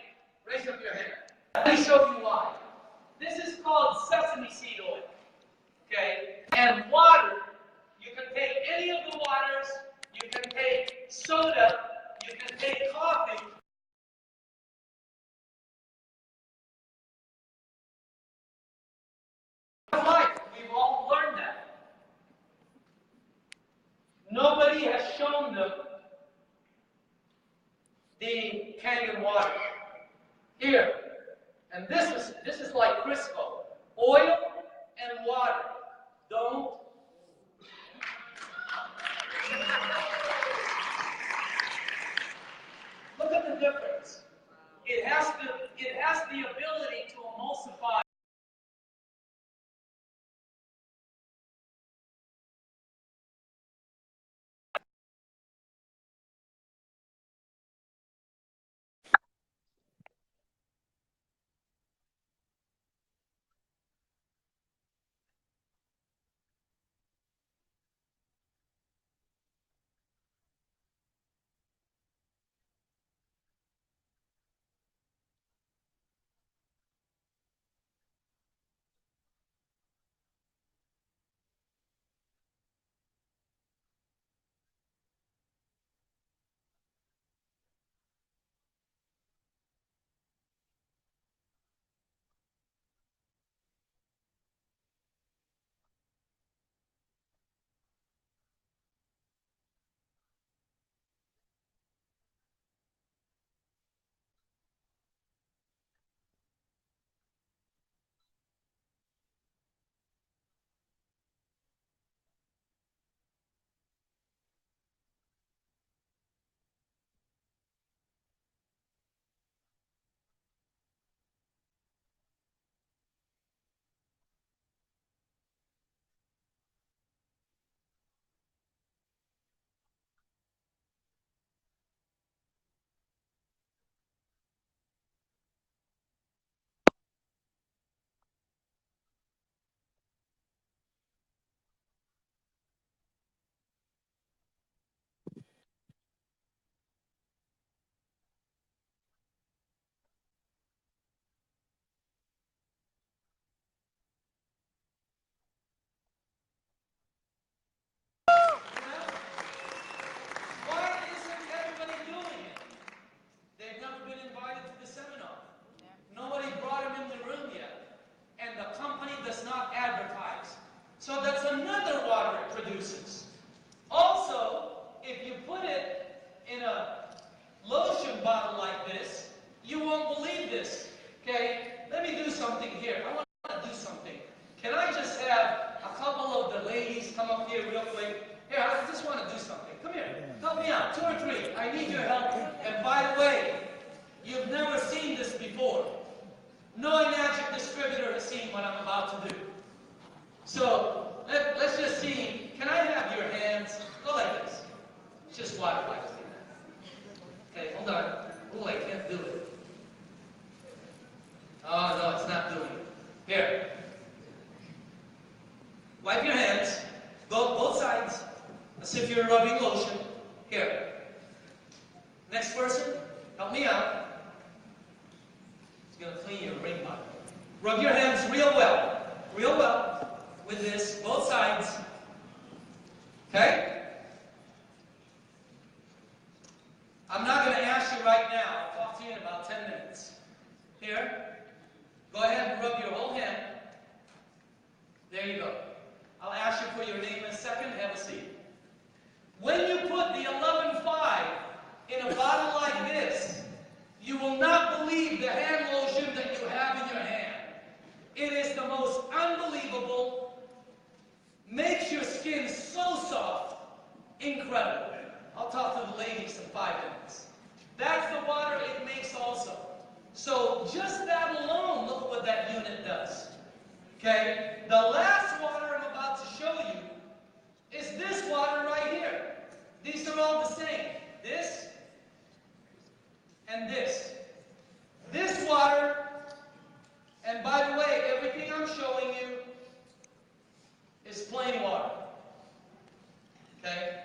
Raise up your hand. Let me show you why. This is called sesame seed oil. Okay? And water, you can take any of the waters, you can take soda, you can take coffee. Life, we've all learned that. Nobody has shown them the Kangen water. Here. And this is like Crisco. Oil and water. Don't. Look at the difference. It has the ability to emulsify. Why isn't everybody doing it? They've never been invited to the seminar. Nobody brought them in the room yet. And the company does not advertise. So that's another water it produces. Also, if you put it in a lotion bottle like this, you won't believe this. Okay? Let me do something here. I want to do something. Can I just have a couple of the ladies come up here real quick? Here, I just want to do something. Come here. Help me out. 2 or 3. I need your help. And by the way, you've never seen this before. No magic distributor has seen what I'm about to do. So, let's just see. Can I have your hands? Go like this. It's just water like this. Okay, hold on. Oh, I can't do it. Oh, no, it's not doing it. Here. Wipe your hands. Go both sides. As if you're rubbing lotion. Here. Next person, help me out. It's going to clean your ring bottom. Rub your hands real well, with this, both sides. Okay? I'm not going to ask you right now. I'll talk to you in about 10 minutes. Here. Go ahead and rub your whole hand. There you go. I'll ask you for your name in a second. Have a seat. When you put the 11.5 in a bottle like this, you will not believe the hand lotion that you have in your hand. It is the most unbelievable, makes your skin so soft, incredible. I'll talk to the ladies in 5 minutes. That's the water it makes also. So just that alone, look at what that unit does. Okay? The last water I'm about to show you is this water right here. These are all the same. This and this. This water, and by the way, everything I'm showing you is plain water. Okay?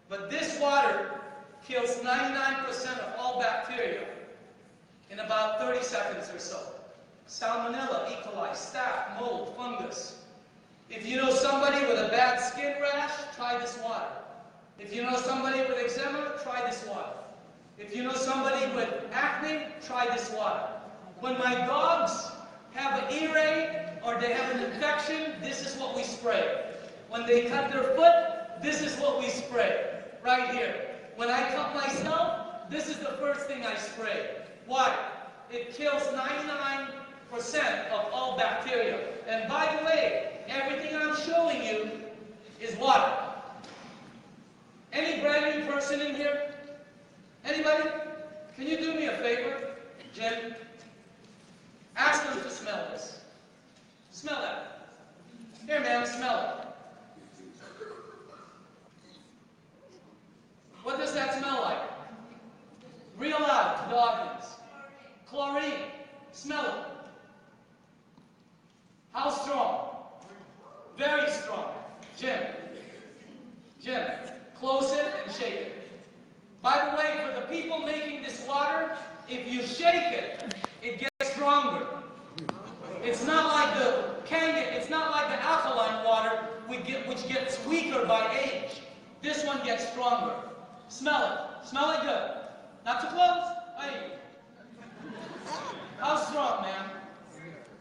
But this water kills 99% of all bacteria in about 30 seconds or so. Salmonella, E. coli, staph, mold, fungus. If you know somebody with a bad skin rash, try this water. If you know somebody with eczema, try this water. If you know somebody with acne, try this water. When my dogs have an earache or they have an infection, this is what we spray. When they cut their foot, this is what we spray. Right here. When I cut myself, this is the first thing I spray. Why? It kills 99% of all bacteria. And by the way, everything I'm showing you is water. Any brand new person in here? Anybody? Can you do me a favor, Jim? Ask them to smell this. Smell that. Here, man, smell it. What does that smell like? Real loud to the audience. Chlorine. Smell it. How strong? Very strong. Jim. Jim, close it and shake it. By the way, for the people making this water, if you shake it, it gets stronger. It's not like the Kangen, it's not like the alkaline water which gets weaker by age. This one gets stronger. Smell it. Smell it good. Not too close. Hey. How strong, man?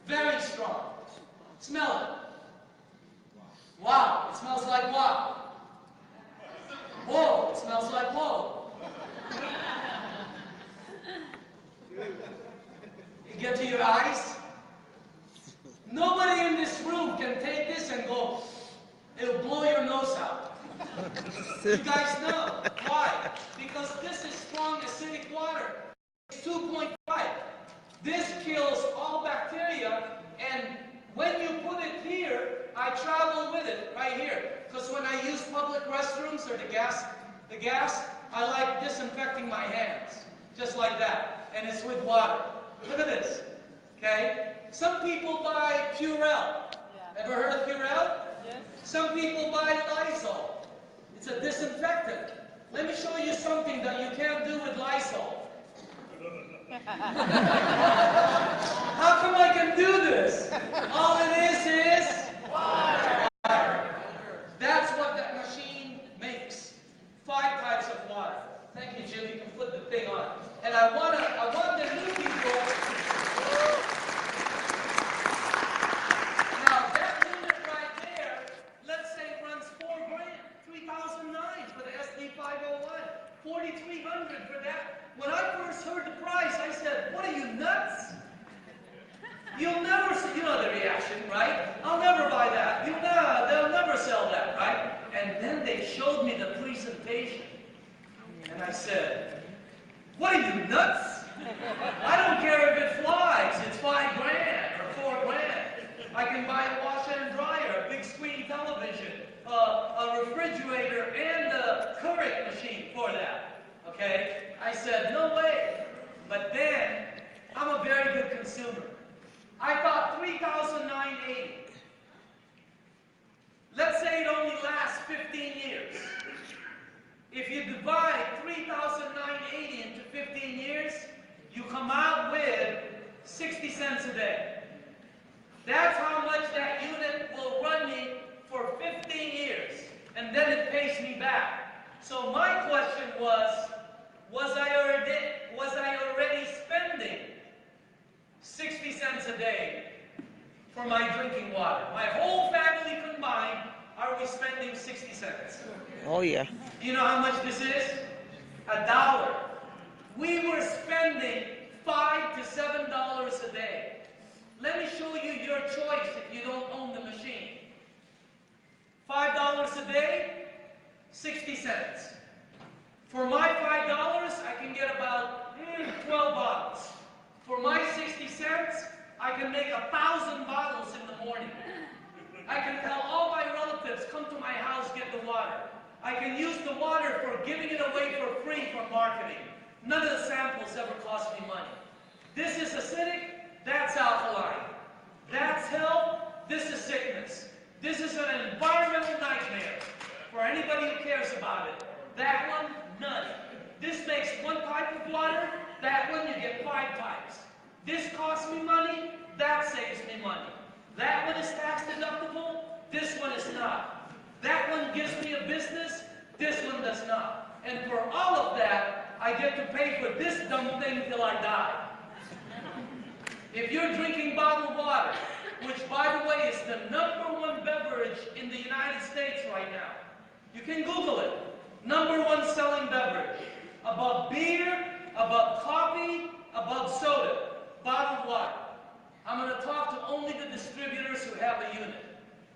Very strong. Smell it. Wow, it smells like wow. Whoa, it smells like whoa. You get to your eyes? Nobody in this room can take this and go, it'll blow your nose out. You guys know. Why? Because this is strong acidic water. It's 2.5. This kills all bacteria, and when you put it here, I travel with it right here. Because when I use public restrooms or the gas, I like disinfecting my hands. Just like that. And it's with water. Look at this. Okay? Some people buy Purell. Yeah. Ever heard of Purell? Yes. Some people buy Lysol. It's a disinfectant. Let me show you something that you can't do with Lysol. How come I can do this? All it is water. That's what that machine makes. 5 types of water. Thank you, Jim. You can put the thing on. And I want the new people. Now that unit right there, let's say runs $4 grand, 3,009 for the SD501, 4,300 for that. When I first heard the price, I said, "What are you nuts? You'll never see." You know the reaction, right? "I'll never buy that. They'll never sell that, right?" And then they showed me the presentation, and I said, "What are you nuts? I don't care if it flies. It's $5 grand or $4 grand. I can buy a washer and dryer, a big screen television, a refrigerator, and a Keurig machine for that." Okay? I said, "No way." But then, I'm a very good consumer. I thought $3,980. Let's say it only lasts 15 years. If you divide $3,980 into 15 years, you come out with 60 cents a day. That's how much that unit will run me for 15 years. And then it pays me back. So my question was I already spending 60 cents a day for my drinking water? My whole family combined, are we spending 60 cents? Oh, yeah. You know how much this is? $1. We were spending $5 to $7 a day. Let me show you your choice if you don't own the machine. $5 a day, 60 cents. For my $5, I can get about 12 bottles. For my 60 cents, I can make 1,000 bottles in the morning. I can tell all my relatives, "Come to my house, get the water." I can use the water for giving it away for free for marketing. None of the samples ever cost me money. This is acidic, that's alkaline. That's health, this is sickness. This is an environmental nightmare for anybody who cares about it. That one, none. This makes 1 type of water, that one you get 5 types. This costs me money, that saves me money. That one is tax deductible, this one is not. That one gives me a business, this one does not. And for all of that, I get to pay for this dumb thing till I die. If you're drinking bottled water, which by the way is the #1 beverage in the United States right now, you can Google it. #1 selling beverage. Above beer, above coffee, above soda. Bottled water. I'm going to talk to only the distributors who have a unit.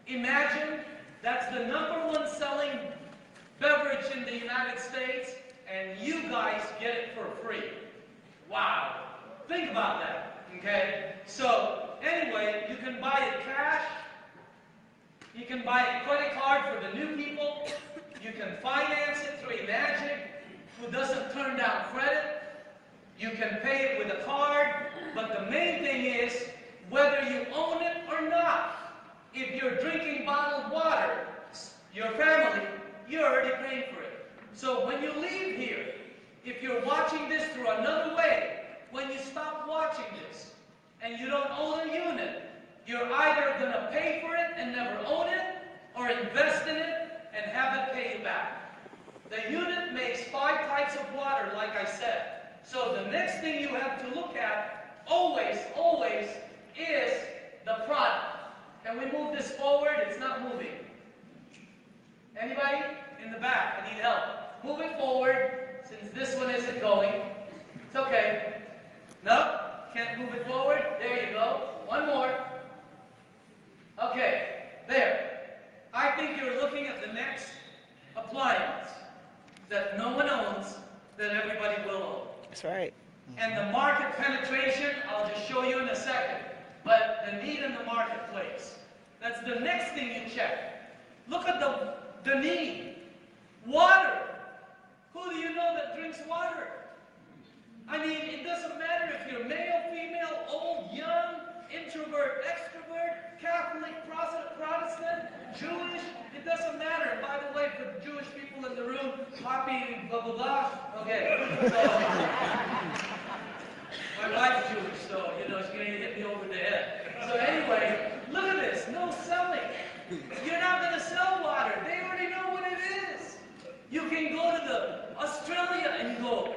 Imagine that's the #1 selling beverage in the United States, and you guys get it for free. Wow. Think about that, okay? So, anyway, you can buy it cash. You can buy a credit card for the new people. You can finance it through a Magic, who doesn't turn down credit. You can pay it with a card. But the main thing is, whether you own it or not, if you're drinking bottled water, your family, you're already paying for it. So when you leave here, if you're watching this through another way, when you stop watching this and you don't own a unit, you're either going to pay for it and never own it, or invest in it and have it pay you back. The unit makes 5 types of water, like I said. So the next thing you have to look at, always, always, is the product. Can we move this forward? It's not moving. Anybody? In the back, I need help. Move it forward, since this one isn't going. It's okay. No? Can't move it forward? There you go. One more. Okay, there. I think you're looking at the next appliance that no one owns, that everybody will own. That's right. And the market penetration, I'll just show you in a second. But the need in the marketplace. That's the next thing you check. Look at the need. Water. Who do you know that drinks water? I mean, it doesn't matter if you're male, female, old, young, introvert, extrovert, Catholic, Protestant, Jewish, it doesn't matter. And by the way, for the Jewish people in the room, Poppy, blah, blah, blah. Okay, so, my wife's Jewish, so, you know, she's going to hit me over the head. So anyway, look at this, no selling. You're not going to sell water. They already know what it is. You can go to Australia and you go,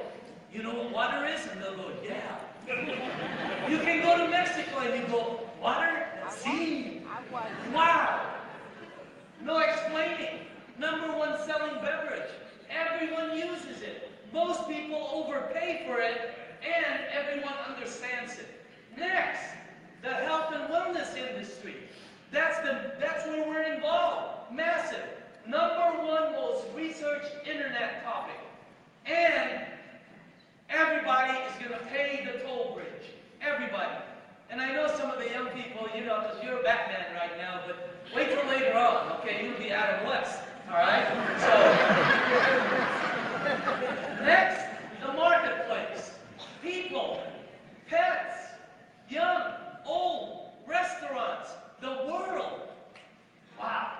you know what water is? And they'll go, yeah. You can go to Mexico and you go, water? See? Wow. No explaining. #1 selling beverage. Everyone uses it. Most people overpay for it, and everyone understands it. Next, the health and wellness industry. That's where we're involved. Massive. #1 most researched internet topic. And everybody is going to pay the toll bridge. Everybody. And I know some of the young people, you know, because you're Batman right now, but wait till later on, okay? You'll be Adam West, all right? So, next, the marketplace. People, pets, young, old, restaurants, the world. Wow.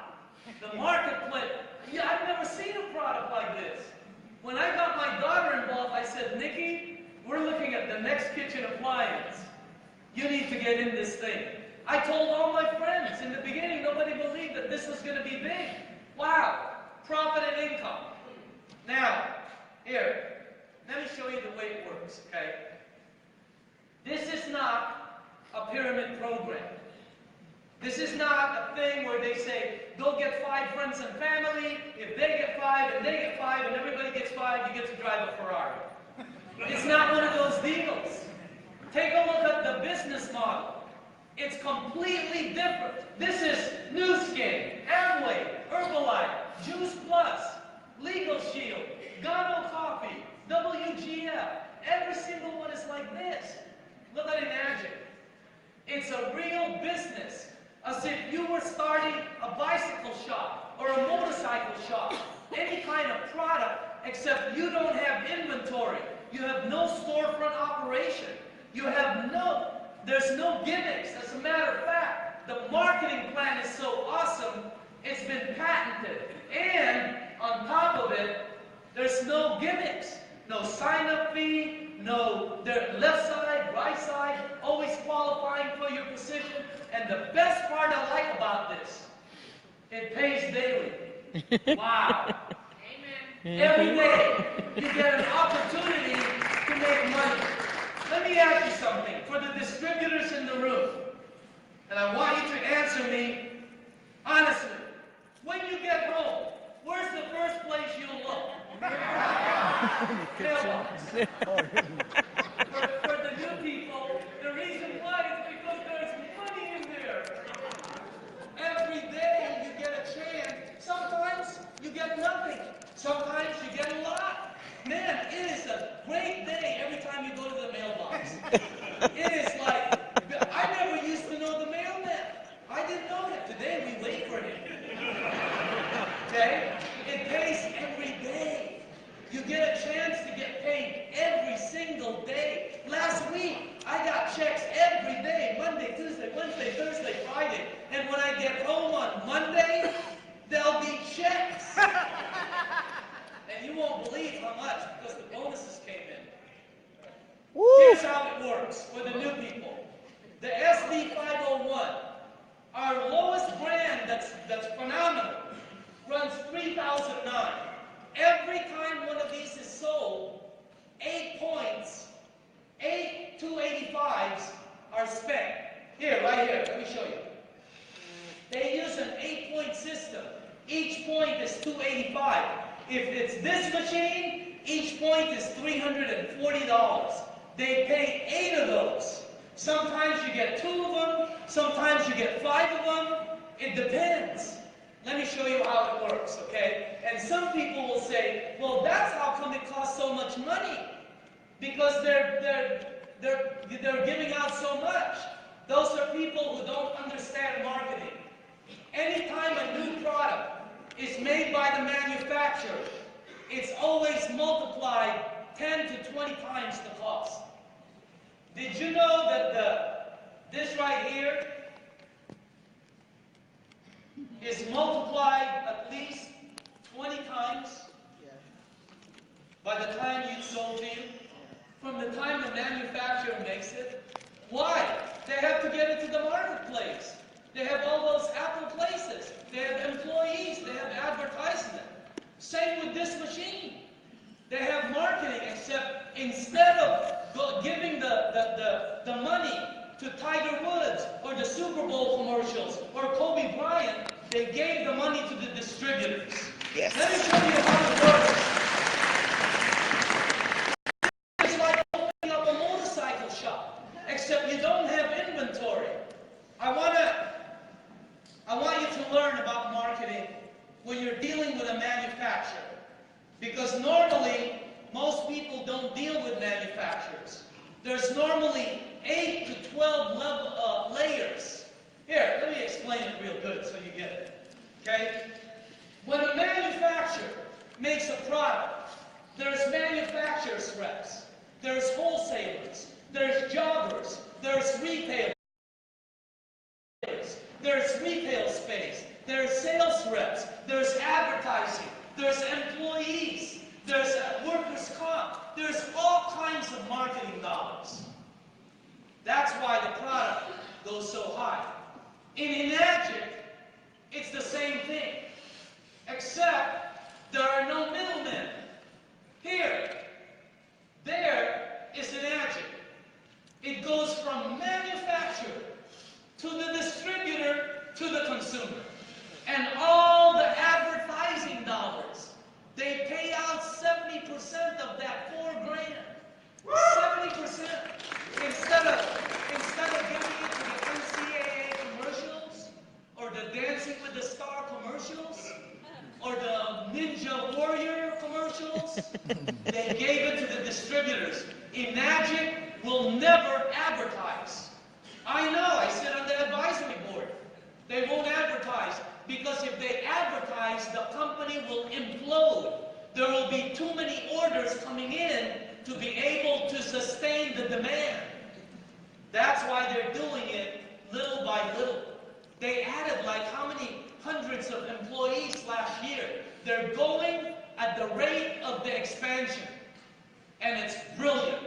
The marketplace. Yeah, I've never seen a product like this. When I got my daughter involved, I said, Nikki, we're looking at the next kitchen appliance. You need to get in this thing. I told all my friends. In the beginning, nobody believed that this was going to be big. Wow. Profit and income. Now, here, let me show you the way it works, okay? This is not a pyramid program. This is not a thing where they say, go get 5 friends and family. If they get 5 and they get 5 and everybody gets 5, you get to drive a Ferrari. It's not one of those deals. Take a look at the business model. It's completely different. This is Nu Skin, Amway, Herbalife, Juice Plus, Legal Shield, Gano Coffee, WGF. Every single one is like this. Look at Imagine. It's a real business. As if you were starting a bicycle shop or a motorcycle shop. Any kind of product, except you don't have inventory. You have no storefront operation. You have there's no gimmicks. As a matter of fact, the marketing plan is so awesome, it's been patented. And on top of it, there's no gimmicks. No sign-up fee, no left side, right side, always qualifying for your position. And the best part I like about this, it pays daily. Wow. Amen. Every day, you get an opportunity to make money. Let me ask you something. For the distributors in the room, and I want you to answer me honestly. When you get home, where's the first place you'll look? Mailbox. For the new people, the reason why is because there's checks every day, Monday, Tuesday, Wednesday, Thursday, Friday. And when I get home on Monday, there'll be checks. And you won't believe how much, because the bonuses came in. Woo. Here's how it works for the new people. The SD501, our lowest brand that's phenomenal, runs $3,009. Every time one of these is sold, 8 points, 8 285s are spent. Here, right here, let me show you. They use an 8-point system. Each point is 285. If it's this machine, each point is $340. They pay 8 of those. Sometimes you get 2 of them, sometimes you get 5 of them. It depends. Let me show you how it works, okay? And some people will say, well, that's how come it costs so much money. Because they're giving out so much. Those are people who don't understand marketing. Anytime a new product is made by the manufacturer, it's always multiplied 10 to 20 times the cost. Did you know that this right here is multiplied at least 20 times by the time it's sold to you? From the time the manufacturer makes it. Why? They have to get it to the marketplace. They have all those Apple places. They have employees. They have advertisement. Same with this machine. They have marketing, except instead of giving the money to Tiger Woods or the Super Bowl commercials or Kobe Bryant, they gave the money to the distributors. Yes. Let me show you how it works. It's like opening up a motorcycle shop, except you don't have inventory. I want you to learn about marketing when you're dealing with a manufacturer. Because normally, most people don't deal with manufacturers. There's normally 8 to 12 layers. Here, let me explain it real good so you get it. Okay? When a manufacturer makes a product, there's manufacturer's reps, there's wholesalers, there's jobbers, there's retailers, there's retail space, there's sales reps, there's advertising, there's employees, there's workers' comp, there's all kinds of marketing dollars. That's why the product goes so high. In Enagic, it's the same thing, except there are no middlemen. Here, there is Enagic. It goes from manufacturer to the distributor to the consumer. And all the advertising dollars, they pay out 70% of that $4,000. 70%. Instead of giving it to the NCAA commercials, or the Dancing with the Star commercials, or the Ninja Warrior commercials, they gave it to the distributors. Enagic will never advertise. I know, I sit on the advisory board. They won't advertise, because if they advertise, the company will implode. There will be too many orders coming in to be able to sustain the demand. That's why they're doing it little by little. They added like how many hundreds of employees last year. They're going at the rate of the expansion. And it's brilliant.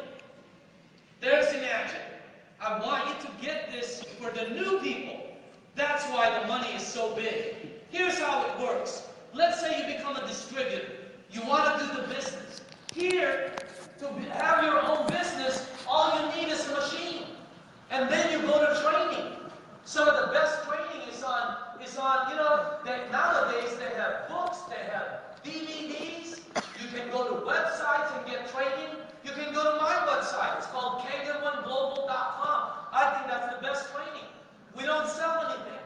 There's Enagic. I want you to get this for the new people. That's why the money is so big. Here's how it works. Let's say you become a distributor. You want to do the business. Here, to have your own business, all you need is a machine. And then you go to training. Some of the best training is on nowadays they have books, they have DVDs. You can go to websites and get training. You can go to my website. It's called Kangen1global.com. I think that's the best training. We don't sell anything.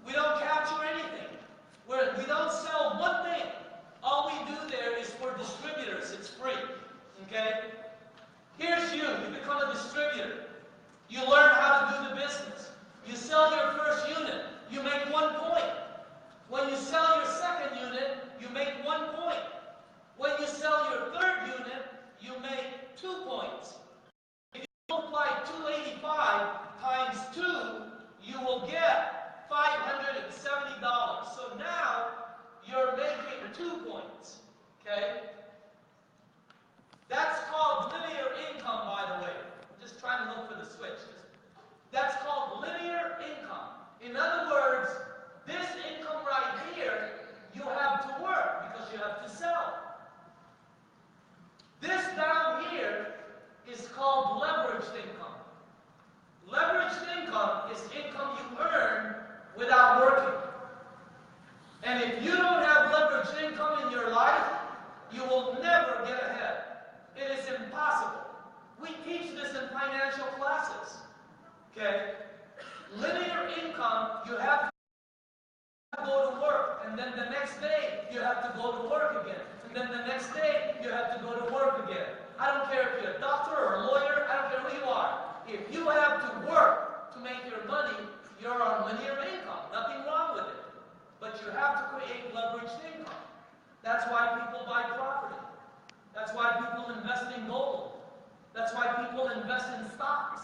We don't capture anything. We don't sell one thing. All we do there is for distributors. It's free. Okay? Here's you. You become a distributor. You learn how to do the business. You sell your first unit. You make 1 point. When you sell your second unit, you make 2 points. Okay? That's called linear income, by the way. I'm just trying to look for the switch. That's called linear income. In other words, this income right here, you have to work because you have to sell. This down here is called leveraged income. Leveraged income is income you earn without working. And if you don't have leveraged income in your life, you will never get ahead. It is impossible. We teach this in financial classes. Okay? Linear income, you have to go to work, and then the next day you have to go to work again. And then the next day you have to go to work again. I don't care if you're a doctor or a lawyer, I don't care who you are. If you have to work to make your money, you're on linear income. Nothing wrong with it. But you have to create leveraged income. That's why people buy property. That's why people invest in gold. That's why people invest in stocks.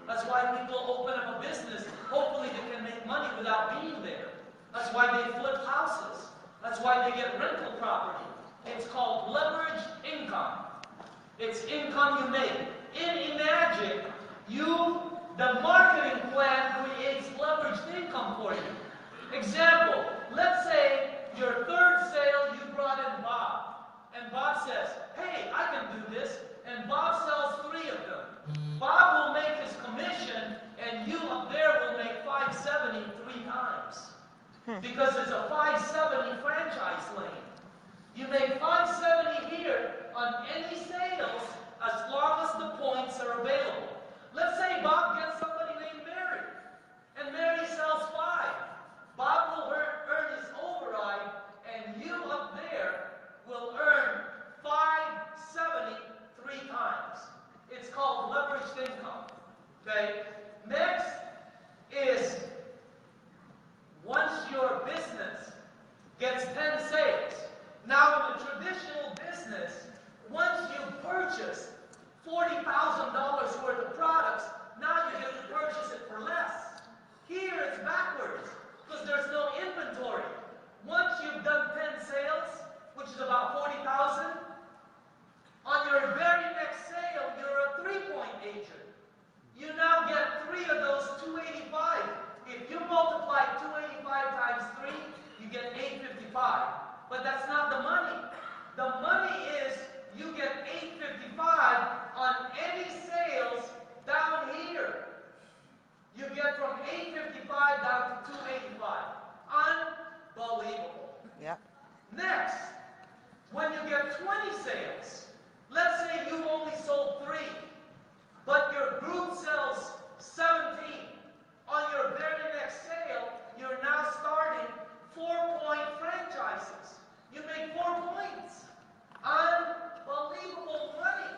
That's why people open up a business. Hopefully they can make money without being there. That's why they flip houses. That's why they get rental property. It's called leveraged income. It's income you make. Imagine the marketing plan creates leveraged income for you. Example, let's say your third sale you brought in Bob. And Bob says, hey, I can do this. And Bob sells 3 of them. Bob will make his commission, and you up there will make $570 3 times. Because it's a $570 franchise lane. You make $570 here on any sales as long as the points are available. Let's say Bob gets somebody named Mary, and Mary sells 5. Bob will earn his override, and you up there will earn $570 3 times. It's called leveraged income. Okay? Next is once your business gets 10 sales. Now in a traditional business, once you purchase $40,000 worth of products, now you get to purchase it for less. Here it's backwards because there's no inventory. Once you've done 10 sales, which is about 40,000, on your very next sale, you're a 3-point agent. You now get 3 of those 285. If you multiply 285 times 3, you get 855. But that's not the money. The money is you get 855 on any sales down here. You get from 855 down to 285. Unbelievable. Yeah. Next, when you get 20 sales, let's say you only sold 3, but your group sells 17. On your very next sale, you're now starting 4-point franchises. You make 4 points. Unbelievable money.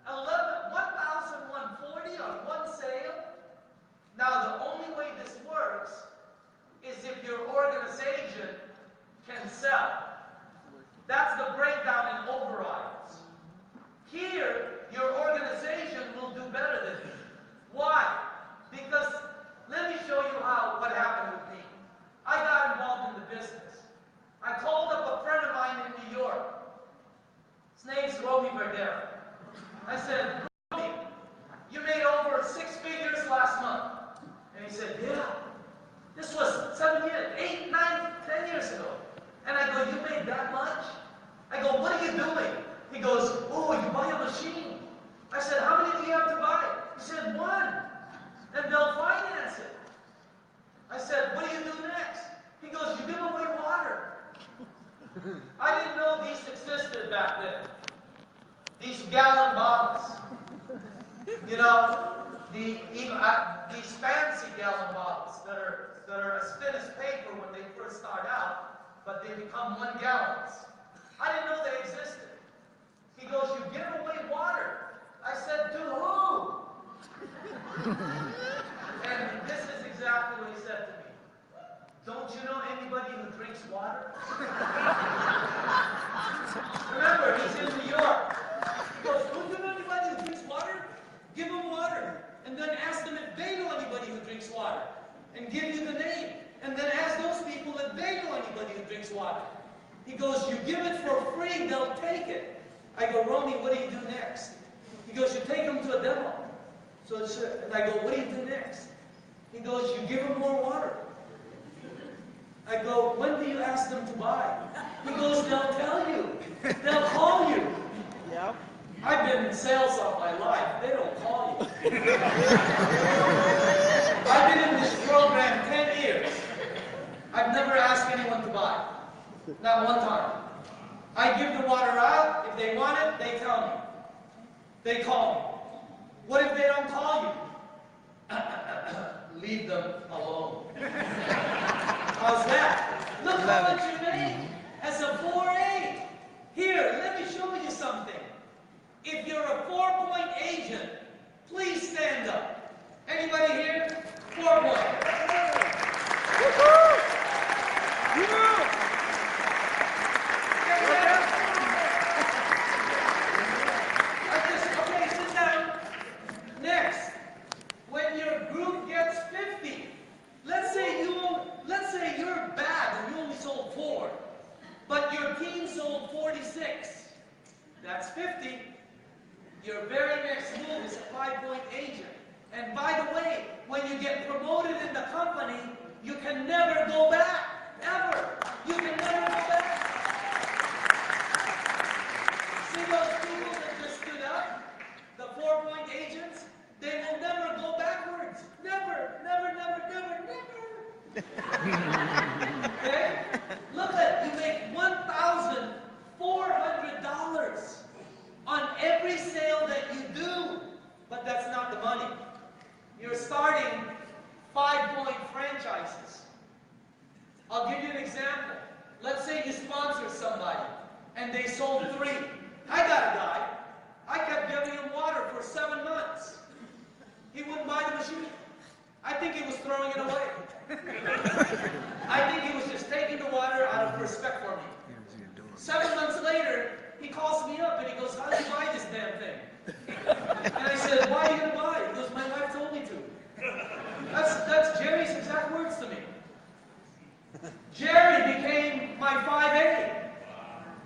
1,140 on one sale. Now, the only way this works is if your organization can sell. That's the breakdown in overrides. Here, your organization will do better than you. Why? Because let me show you what happened with me. I got involved in the business. I called up a friend of mine in New York. His name's Romy Verdera. I said, Romy, you made over 6 figures last month. And he said, yeah. This was 7 years, 8, 9, 10 years ago. And I go, you made that much? I go, what are you doing? He goes, oh, you buy a machine. I said, how many do you have to buy? He said, 1. And they'll finance it. I said, what do you do next? He goes, you give away water. I didn't know these existed back then. These gallon bottles. You know, these fancy gallon bottles that are as thin as paper when they first start out, but they become 1 gallons. I didn't know they existed. He goes, you give away water. I said, to who? And this is exactly what he said to me. Don't you know anybody who drinks water? Remember, he's in New York. He goes, don't you know anybody who drinks water? Give them water. And then ask them if they know anybody who drinks water. And give you the name. And then ask those people if they know anybody who drinks water. He goes, you give it for free, they'll take it. I go, Romy, what do you do next? He goes, you take them to a demo. And I go, what do you do next? He goes, you give them more water. I go, when do you ask them to buy? He goes, they'll tell you. They'll call you. Yep. I've been in sales all my life. They don't call you. I've been in this program 10 years. I've never asked anyone to buy. Not one time. I give the water out. If they want it, they tell me. They call me. What if they don't call you? Leave them alone. How's that? Look how much you make as a 4A. Here, let me show you something. If you're a 4-point agent, please stand up. Anybody here? 4-point. Okay, sit down. Next, when your group gets 50, let's say you're bad and you only sold 4, but your team sold 46. That's 50. Your very next move is a 5-point agent. And by the way, when you get promoted in the company, you can never go back. Ever. You can never go back. See those people that just stood up? The 4-point agents? They will never go backwards. Never, never, never, never, never. Okay? Look at, you make $1,400 on every sale that you do. But that's not the money. You're starting 5-point franchises. I'll give you an example. Let's say you sponsor somebody and they sold 3. I got a guy. I kept giving him water for 7 months. He wouldn't buy the machine. I think he was throwing it away. I think he was just taking the water out of respect for me. 7 months later, he calls me up and he goes, how do you buy this damn thing? And I said, why are you going to buy it? He goes, my wife told me to. That's Jerry's exact words to me. Jerry became my 5A.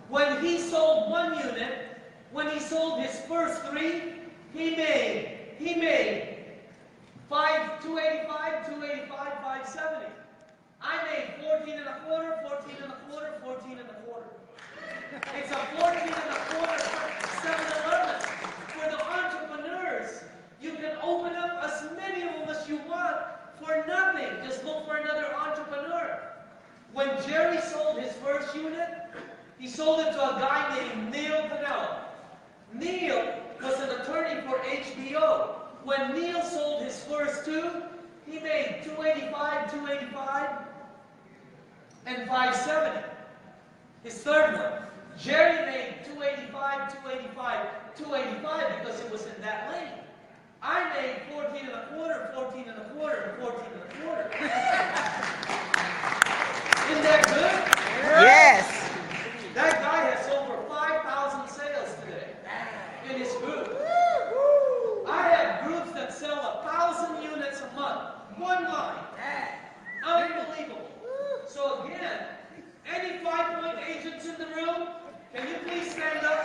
When he sold 1 unit, when he sold his first 3, he made 285, 570. I made 14 and a quarter, 14 and a quarter, 14 and a quarter. It's a 14 and a quarter 7-Eleven. For the entrepreneurs, you can open up as many of them as you want for nothing. Just look for another entrepreneur. When Jerry sold his first unit, he sold it to a guy named Neil Pinella. Neil was an attorney for HBO. When Neil sold his first 2, he made 285, 285, and 570. His third one. Jerry made 285, 285, 285 because it was in that lane. I made 14 and a quarter, 14 and a quarter, and 14 and a quarter. Isn't that good? Yes. That guy has over 5,000 sales today in his group. I have groups that sell 1,000 units a month. One line. Unbelievable. So again, any 5-point agents in the room, can you please stand up?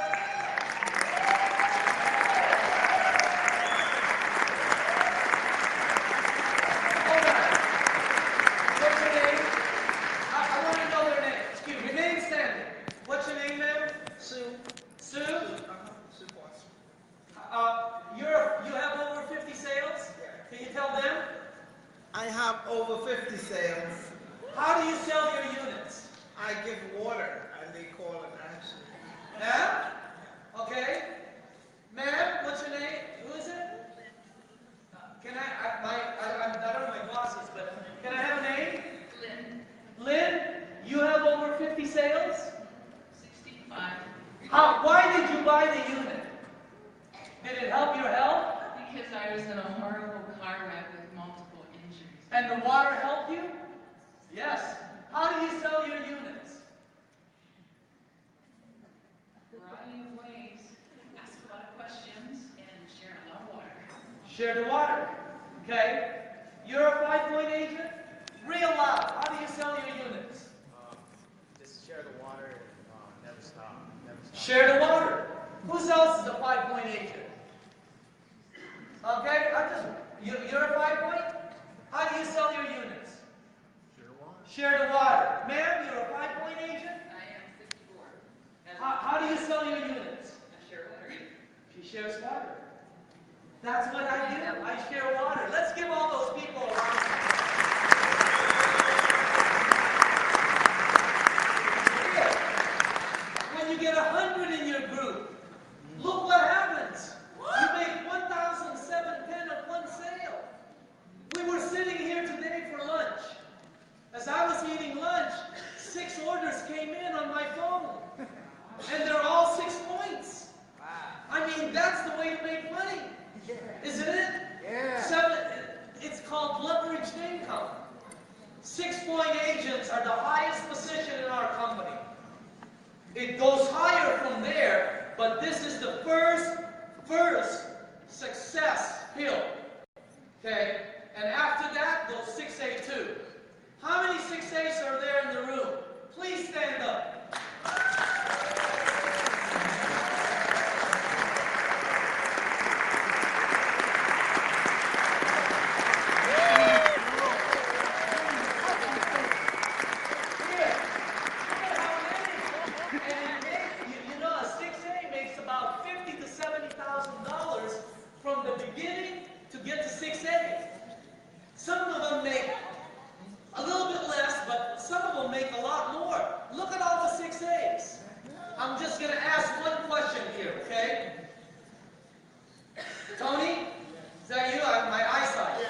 All right. What's your name? I want to know their name. Excuse me. Remain standing. What's your name, ma'am? Sue. Sue? Sue Potts. You have over 50 sales? Can you tell them? I have over 50 sales. How do you sell your units? I give water and they call and answer. Ma'am? Okay. Ma'am, what's your name? Who is it? Can I don't know my glasses, but can I have a name? Lynn, Lynn, you have over 50 sales? 65. Why did you buy the unit? Did it help your health? Because I was in a horrible car wreck with multiple injuries. And the water helped you? Yes. How do you sell your units? A variety of ways. Ask a lot of questions and share a lot of water. Share the water. Okay? You're a 5-point agent? Real loud. How do you sell your units? Just share the the water and never stop. Never stop. Share the water. Who else is a 5-point agent? Okay, you're a 5-point? How do you sell your units? Share the water. Ma'am, you're a 5-point agent? I am 64. And How do you sell your units? I share water. She shares water. That's what I do. I share water. Let's give all those people a round of applause. When you get 100 in your group, look what happens. You make 1,710 of one sale. We were sitting here today for lunch. As I was eating lunch, 6 orders came in on my phone. And they're all 6 points. I mean, that's the way to make money. Isn't it? Yeah. It's called leveraged income. 6-point agents are the highest position in our company. It goes higher from there, but this is the first success hill. Okay? And after that goes 6A2. How many 6As are there in the room? Please stand up. From the beginning to get to 6A. Some of them make a little bit less, but some of them make a lot more. Look at all the 6As. I'm just going to ask one question here, okay? Tony, is that you? I have my eyesight.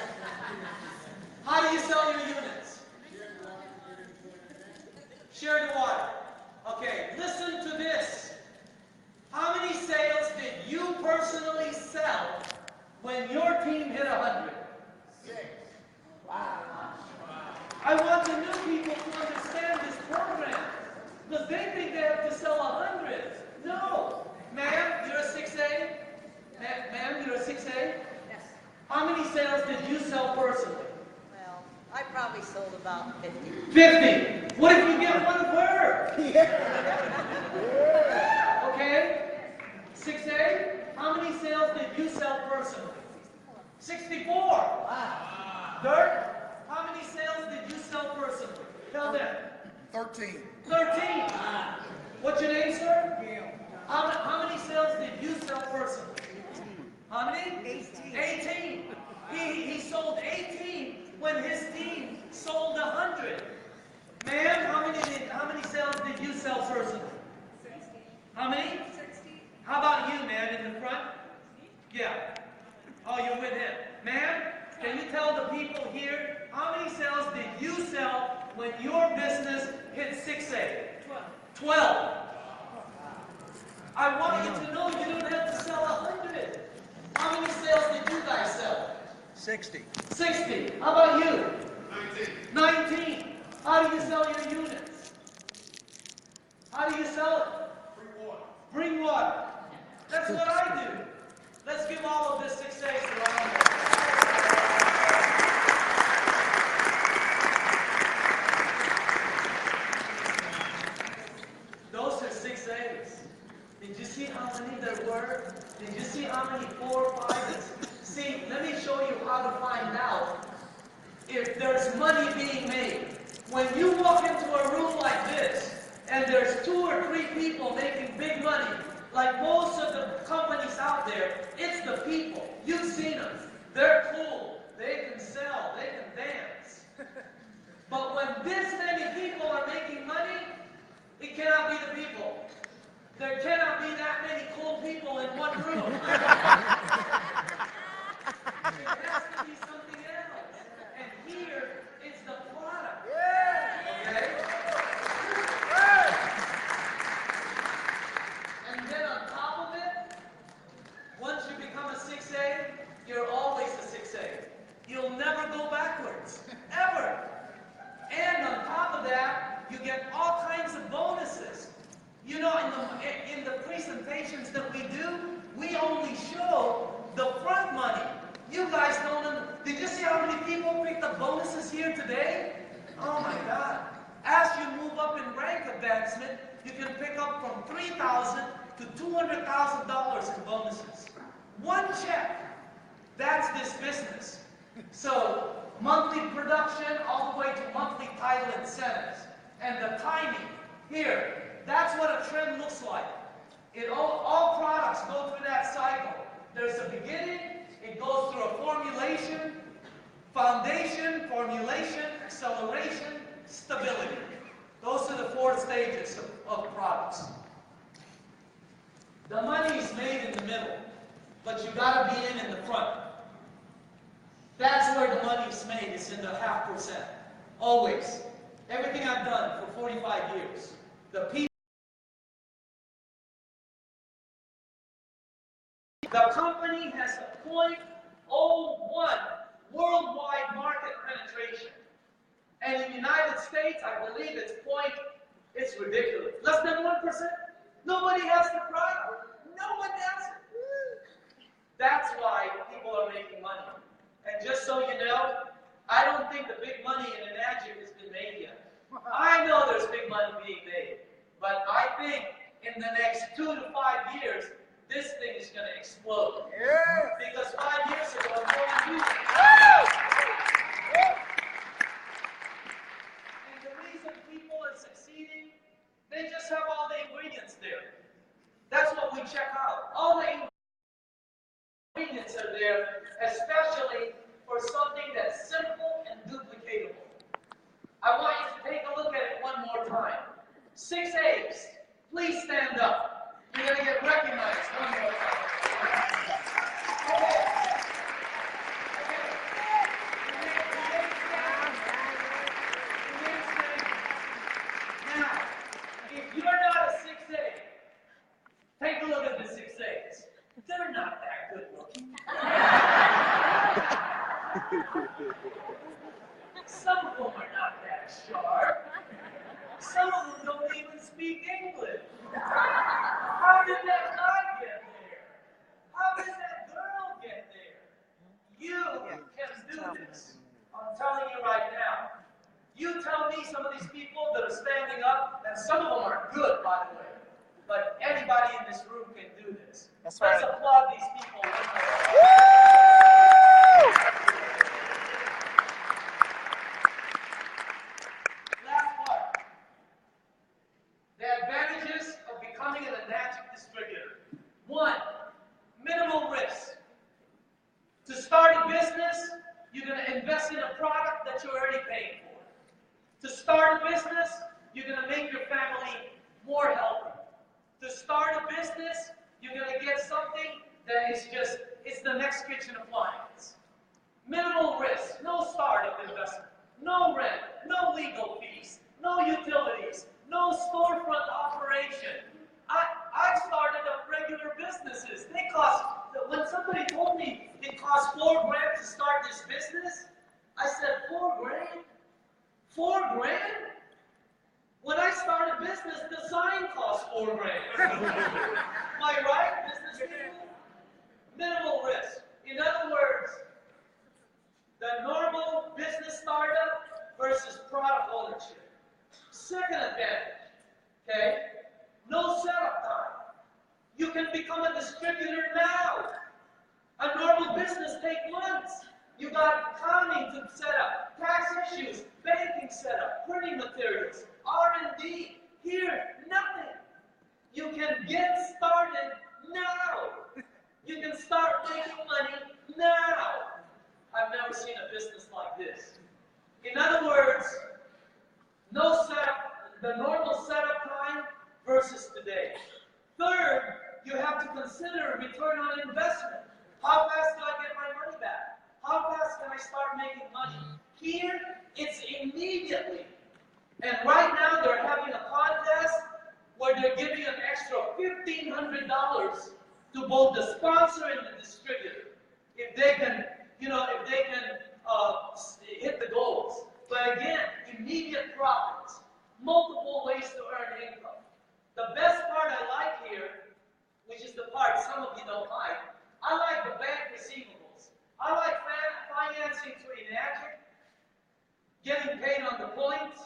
How do you sell your units? Share the water. Okay, listen to this. How many sales did you personally sell when your team hit 100? 6. I want the new people to understand this program because they think they have to sell 100. No. Ma'am, you're a 6A? Ma'am, you're a 6A? Yes. How many sales did you sell personally? Well, I probably sold about 50. 50. What if you get one of her? Okay? 6A? How many sales did you sell personally? 64. Dirk? How many sales did you sell personally? Tell them. 13. 13. What's your name, sir? Gail. How many sales did you sell personally? How many? 18. 18. He sold 18 when his team sold 100. Ma'am, how many sales did you sell personally? 60. How many? 60. How about you, man, in the front? Yeah. Oh, you're with him. Ma'am, can you tell the people here, how many sales did you sell when your business hit 6A? 12. 12. I want you to know you don't have to sell 100. How many sales did you guys sell? 60. 60. How about you? 19. 19. How do you sell your units? How do you sell it? Bring water. Bring water. That's what I do. Let's give all of this 6A's a round of applause. Those are 6A's. Did you see how many there were? Did you see how many 4 or 5's? See, let me show you how to find out if there's money being made. When you walk into a room like this, and there's 2 or 3 people making big money, like most of the companies out there, it's the people. You've seen them. They're cool. They can sell. They can dance. But when this many people are making money, it cannot be the people. There cannot be that many cool people in one room. It has to be something else. And here, it's the product. Okay? And then on top of it, once you become a 6A, you're always a 6A. You'll never go backwards. Ever. And on top of that, you get all kinds of bonuses. You know, in the presentations that we do, we only show the front money. You guys don't. Did you see how many people picked up bonuses here today? Oh my God. As you move up in rank a bit, advancement, you can pick up from $3,000 to $200,000 in bonuses. One check. That's this business. So monthly production all the way to monthly title incentives. And the timing here, that's what a trend looks like. All products go through that cycle. There's a beginning, it goes through a formulation, foundation, formulation, acceleration, stability. Those are the 4 stages of products. The money is made in the middle, but you gotta be in the front. That's where the money is made, is in the 0.5%. Always. Everything I've done for 45 years. The company has a 0.01 worldwide market penetration. And in the United States, I believe it's ridiculous. Less than 1%? Nobody has the product. No one has it. That's why people are making money. And just so you know, I don't think the big money in an magic has been made yet. I know there's big money being made, but I think in the next 2 to 5 years, this thing is going to explode. Yeah. Because 5 years ago, no one knew it. And the reason people are succeeding, they just have all the ingredients there. That's what we check out. All the ingredients are there, especially for something that's simple and duplicatable. I want you to take a look at it one more time. 6 A's. Please stand up. You're going to get recognized one more time. Okay. Now, if you're not a 6A, take a look at the 6A's. They're not that good looking. Some of them are not that sharp. Some of them don't even speak English. How did that guy get there? How did that girl get there? You can do this. I'm telling you right now. You tell me some of these people that are standing up, and some of them are good, by the way, but anybody in this room can do this. That's Let's right. applaud these people. Last part. The advantages of becoming an magic distributor. 1, minimal risk. To start a business, you're going to invest in a product that you're already paying for. To start a business, you're going to make your family more healthy. To start a business, you're going to get something that is just, it's the next kitchen appliance. Minimal risk, no startup investment, no rent, no legal fees, no utilities, no storefront operation. I started up regular businesses. They cost, when somebody told me it cost $4 grand to start this business, I said, 4 grand? 4 grand? When I start a business, design costs 4 grand. Am I right, business people? Minimal risk. In other words, the normal business startup versus product ownership. Second advantage, okay? No setup time. You can become a distributor now. A normal business takes months. You got accounting to set up, tax issues, banking setup, printing materials, R&D. Here, nothing. You can get started now. You can start making money now. I've never seen a business like this. In other words, no setup, the normal setup time versus today. Third, you have to consider return on investment. How fast do I get my money back? How fast can I start making money? Here, it's immediately. And right now, they're having a contest where they're giving an extra $1,500 to both the sponsor and the distributor, if they can, hit the goals. But again, immediate profits, multiple ways to earn income. The best part I like here, which is the part some of you don't like, I like the bank receivables. I like financing through Enagic, getting paid on the points,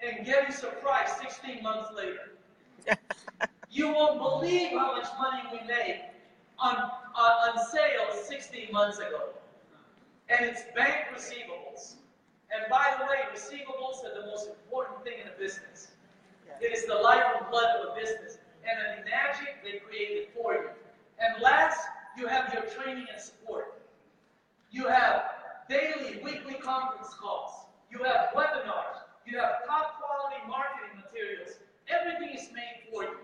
and getting surprised 16 16 months later. You won't believe how much money we made on sales 16 months ago. And it's bank receivables. And by the way, receivables are the most important thing in a business. It is the life and blood of a business. And in Magic, they create it for you. And last, you have your training and support. You have daily, weekly conference calls. You have webinars. You have top quality marketing materials. Everything is made for you.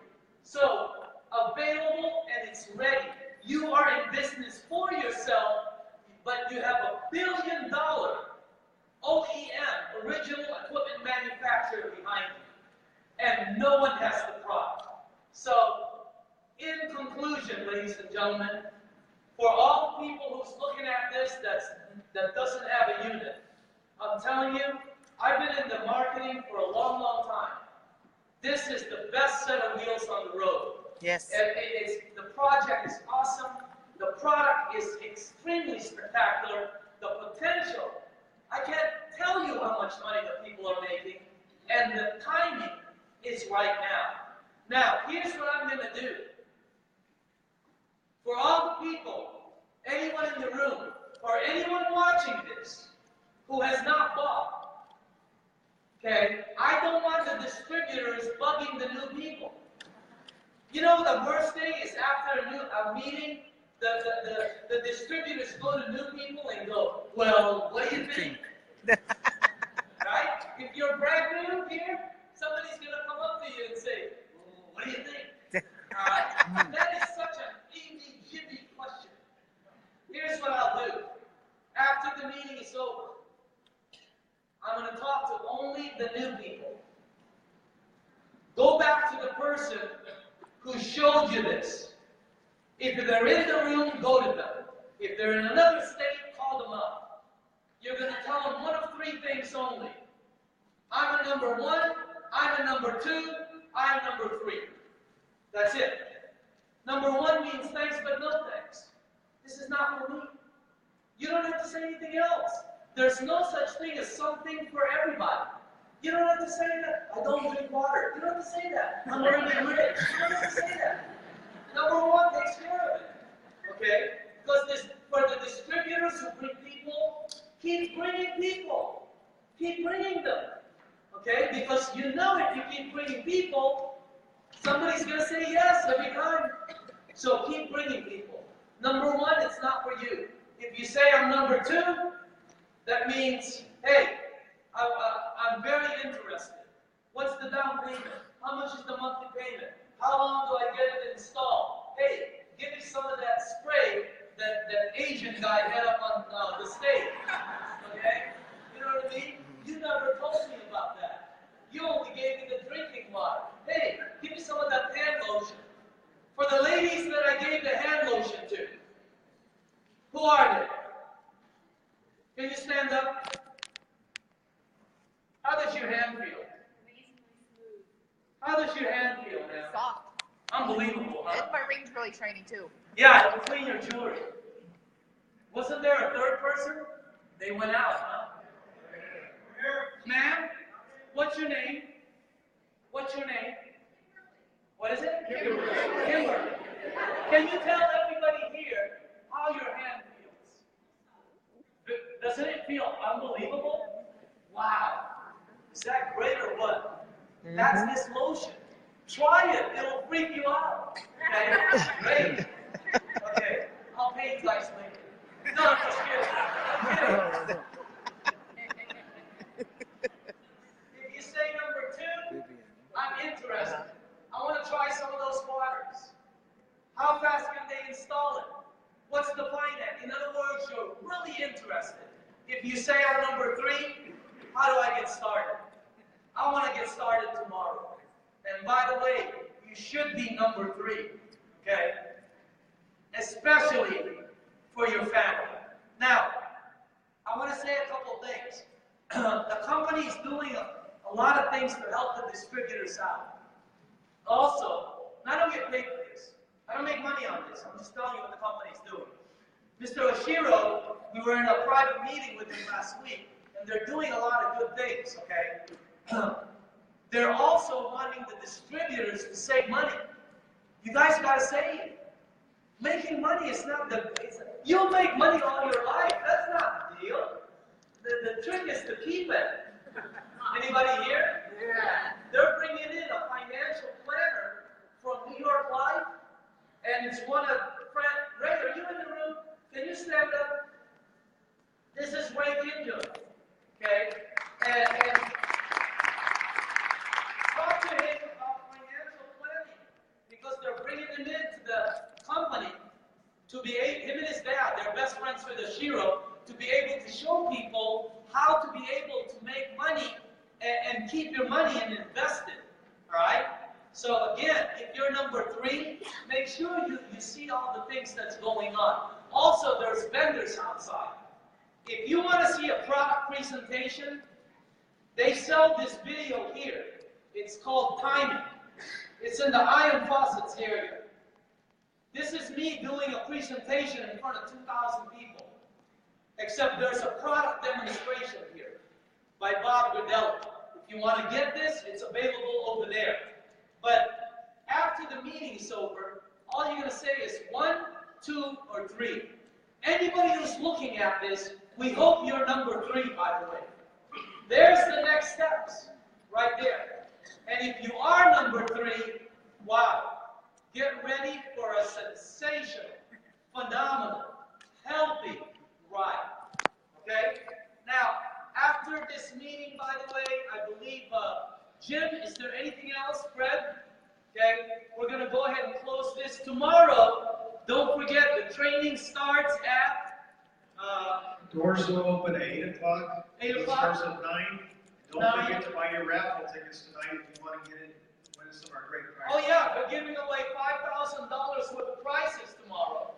So, available and it's ready. You are in business for yourself, but you have $1 billion OEM, original equipment manufacturer behind you. And no one has the product. So, in conclusion, ladies and gentlemen, for all the people who's looking at this that doesn't have a unit, I'm telling you, I've been in the marketing for a long, long time. This is the best set of wheels on the road. Yes. And the project is awesome. The product is extremely spectacular. The potential, I can't tell you how much money the people are making. And the timing is right now. Now, here's what I'm going to do. For all the people, anyone in the room, or anyone watching this who has not bought, okay, I don't want the distributors bugging the new people. You know, the worst thing is after a meeting, the distributors go to new people and go, well, what do you think? Right? If you're brand new here, somebody's going to come up to you and say, well, what do you think? All right? That is such an easy question. Here's what I'll do. After the meeting is over, I'm going to talk to only the new people. Go back to the person who showed you this. If they're in the room, go to them. If they're in another state, call them up. You're going to tell them one of three things only. I'm a number one, I'm a number two, I'm number three. That's it. Number one means thanks, but no thanks. This is not for me. You don't have to say anything else. There's no such thing as something for everybody. You don't have to say that. I don't drink water. You don't have to say that. I'm already rich. You don't have to say that. Number one takes care of it. Okay? Because for the distributors who bring people, keep bringing people. Keep bringing them. Okay? Because you know if you keep bringing people, somebody's going to say yes every time. So keep bringing people. Number one, it's not for you. If you say I'm number two, that means, hey, I'm very interested. What's the down payment? How much is the monthly payment? How long do I get it installed? Hey, give me some of that spray that Asian guy had up on the stage. Okay? You know what I mean? You never told me about that. You only gave me the drinking water. Hey, give me some of that hand lotion. For the ladies that I gave the hand lotion to, who are they? Can you stand up? How does your hand feel? How does your hand feel now? Soft. Unbelievable, huh? And my ring's really shiny too. Yeah, it'll clean your jewelry. Wasn't there a third person? They went out, huh? Ma'am, what's your name? What's your name? What is it? Kimberly. Kimberly. Can you tell everybody here how your hand feels? Doesn't it feel unbelievable? Wow. Is that great or what? That's this lotion. Try it. It'll freak you out. Okay? Great. Okay. I'll pay you guys later. No, I'm just kidding. I'm kidding. If you say number two, I'm interested. I want to try some of those waters. How fast can they install it? What's the finance? In other words, you're really interested. If you say I'm number three, how do I get started? I want to get started tomorrow. And by the way, you should be number three, okay? Especially for your family. Now, I want to say a couple things. The company is doing a lot of things to help the distributors out. Also, I don't get paid for this. I don't make money on this. I'm just telling you what the company is doing. Mr. Oshiro, we were in a private meeting with him last week, and they're doing a lot of good things, okay? They're also wanting the distributors to save money. You guys got to save. Making money is not you'll make money all your life. That's not the deal. The trick is to keep it. Anybody here? Yeah. They're bringing in a financial planner from New York Life, and it's one of Ray, are you in the room? Can you stand up? This is Ray Kinjo. Okay? And talk to him about financial planning, because they're bringing him into the company to be him and his dad, they're best friends with Oshiro, to be able to show people how to be able to make money and keep your money and invest it. All right? So again, if you're number 3, make sure you see all the things that's going on. Also, there's vendors outside. If you want to see a product presentation, they sell this video here. It's called Timing. It's in the iron faucets area. This is me doing a presentation in front of 2,000 people. Except there's a product demonstration here by Bob Goodell. If you want to get this, it's available over there. But after the meeting is over, all you're going to say is 1, 2, or 3. Anybody who's looking at this, we hope you're number 3, by the way. There's the next steps, right there. And if you are number 3, wow. Get ready for a sensational, phenomenal, healthy ride. Okay? Now, after this meeting, by the way, I believe, Jim, is there anything else? Fred? Okay? We're going to go ahead and close this. Tomorrow, don't forget, the training starts at... Doors will open at 8 o'clock. 8 It o'clock? starts at 9. Don't forget to buy your raffle tickets tonight if you want to get in. Win some of our great prizes. Oh yeah, they're giving away $5,000 worth of prizes tomorrow.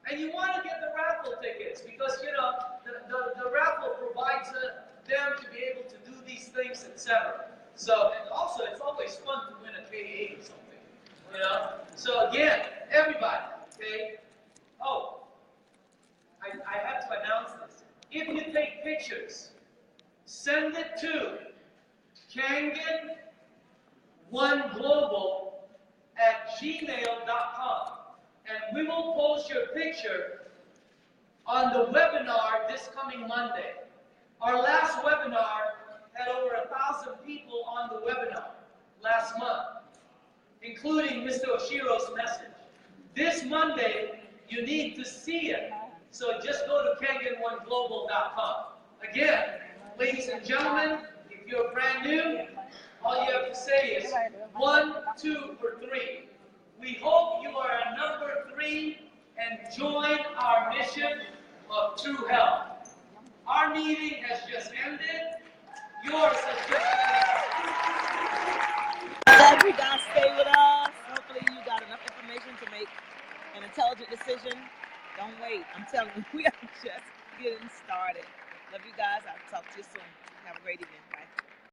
And you want to get the raffle tickets because, you know, the raffle provides them to be able to do these things, etc. So, and also, it's always fun to win a K8 or something, you know? So again, everybody, okay? Oh, I have to announce this. If you take pictures, send it to Kangen oneglobal@gmail.com, and we will post your picture on the webinar this coming Monday. Our last webinar had over 1,000 people on the webinar last month, including Mr. Oshiro's message. This Monday, you need to see it, so just go to kangen1global.com. Again, ladies and gentlemen, if you're brand new, all you have to say is 1, 2, or 3. We hope you are a number 3 and join our mission of true health. Our meeting has just ended. Yours has just begun. Glad you guys stay with us. Hopefully you got enough information to make an intelligent decision. Don't wait. I'm telling you, we are just getting started. Love you guys. I'll talk to you soon. Have a great evening. Bye.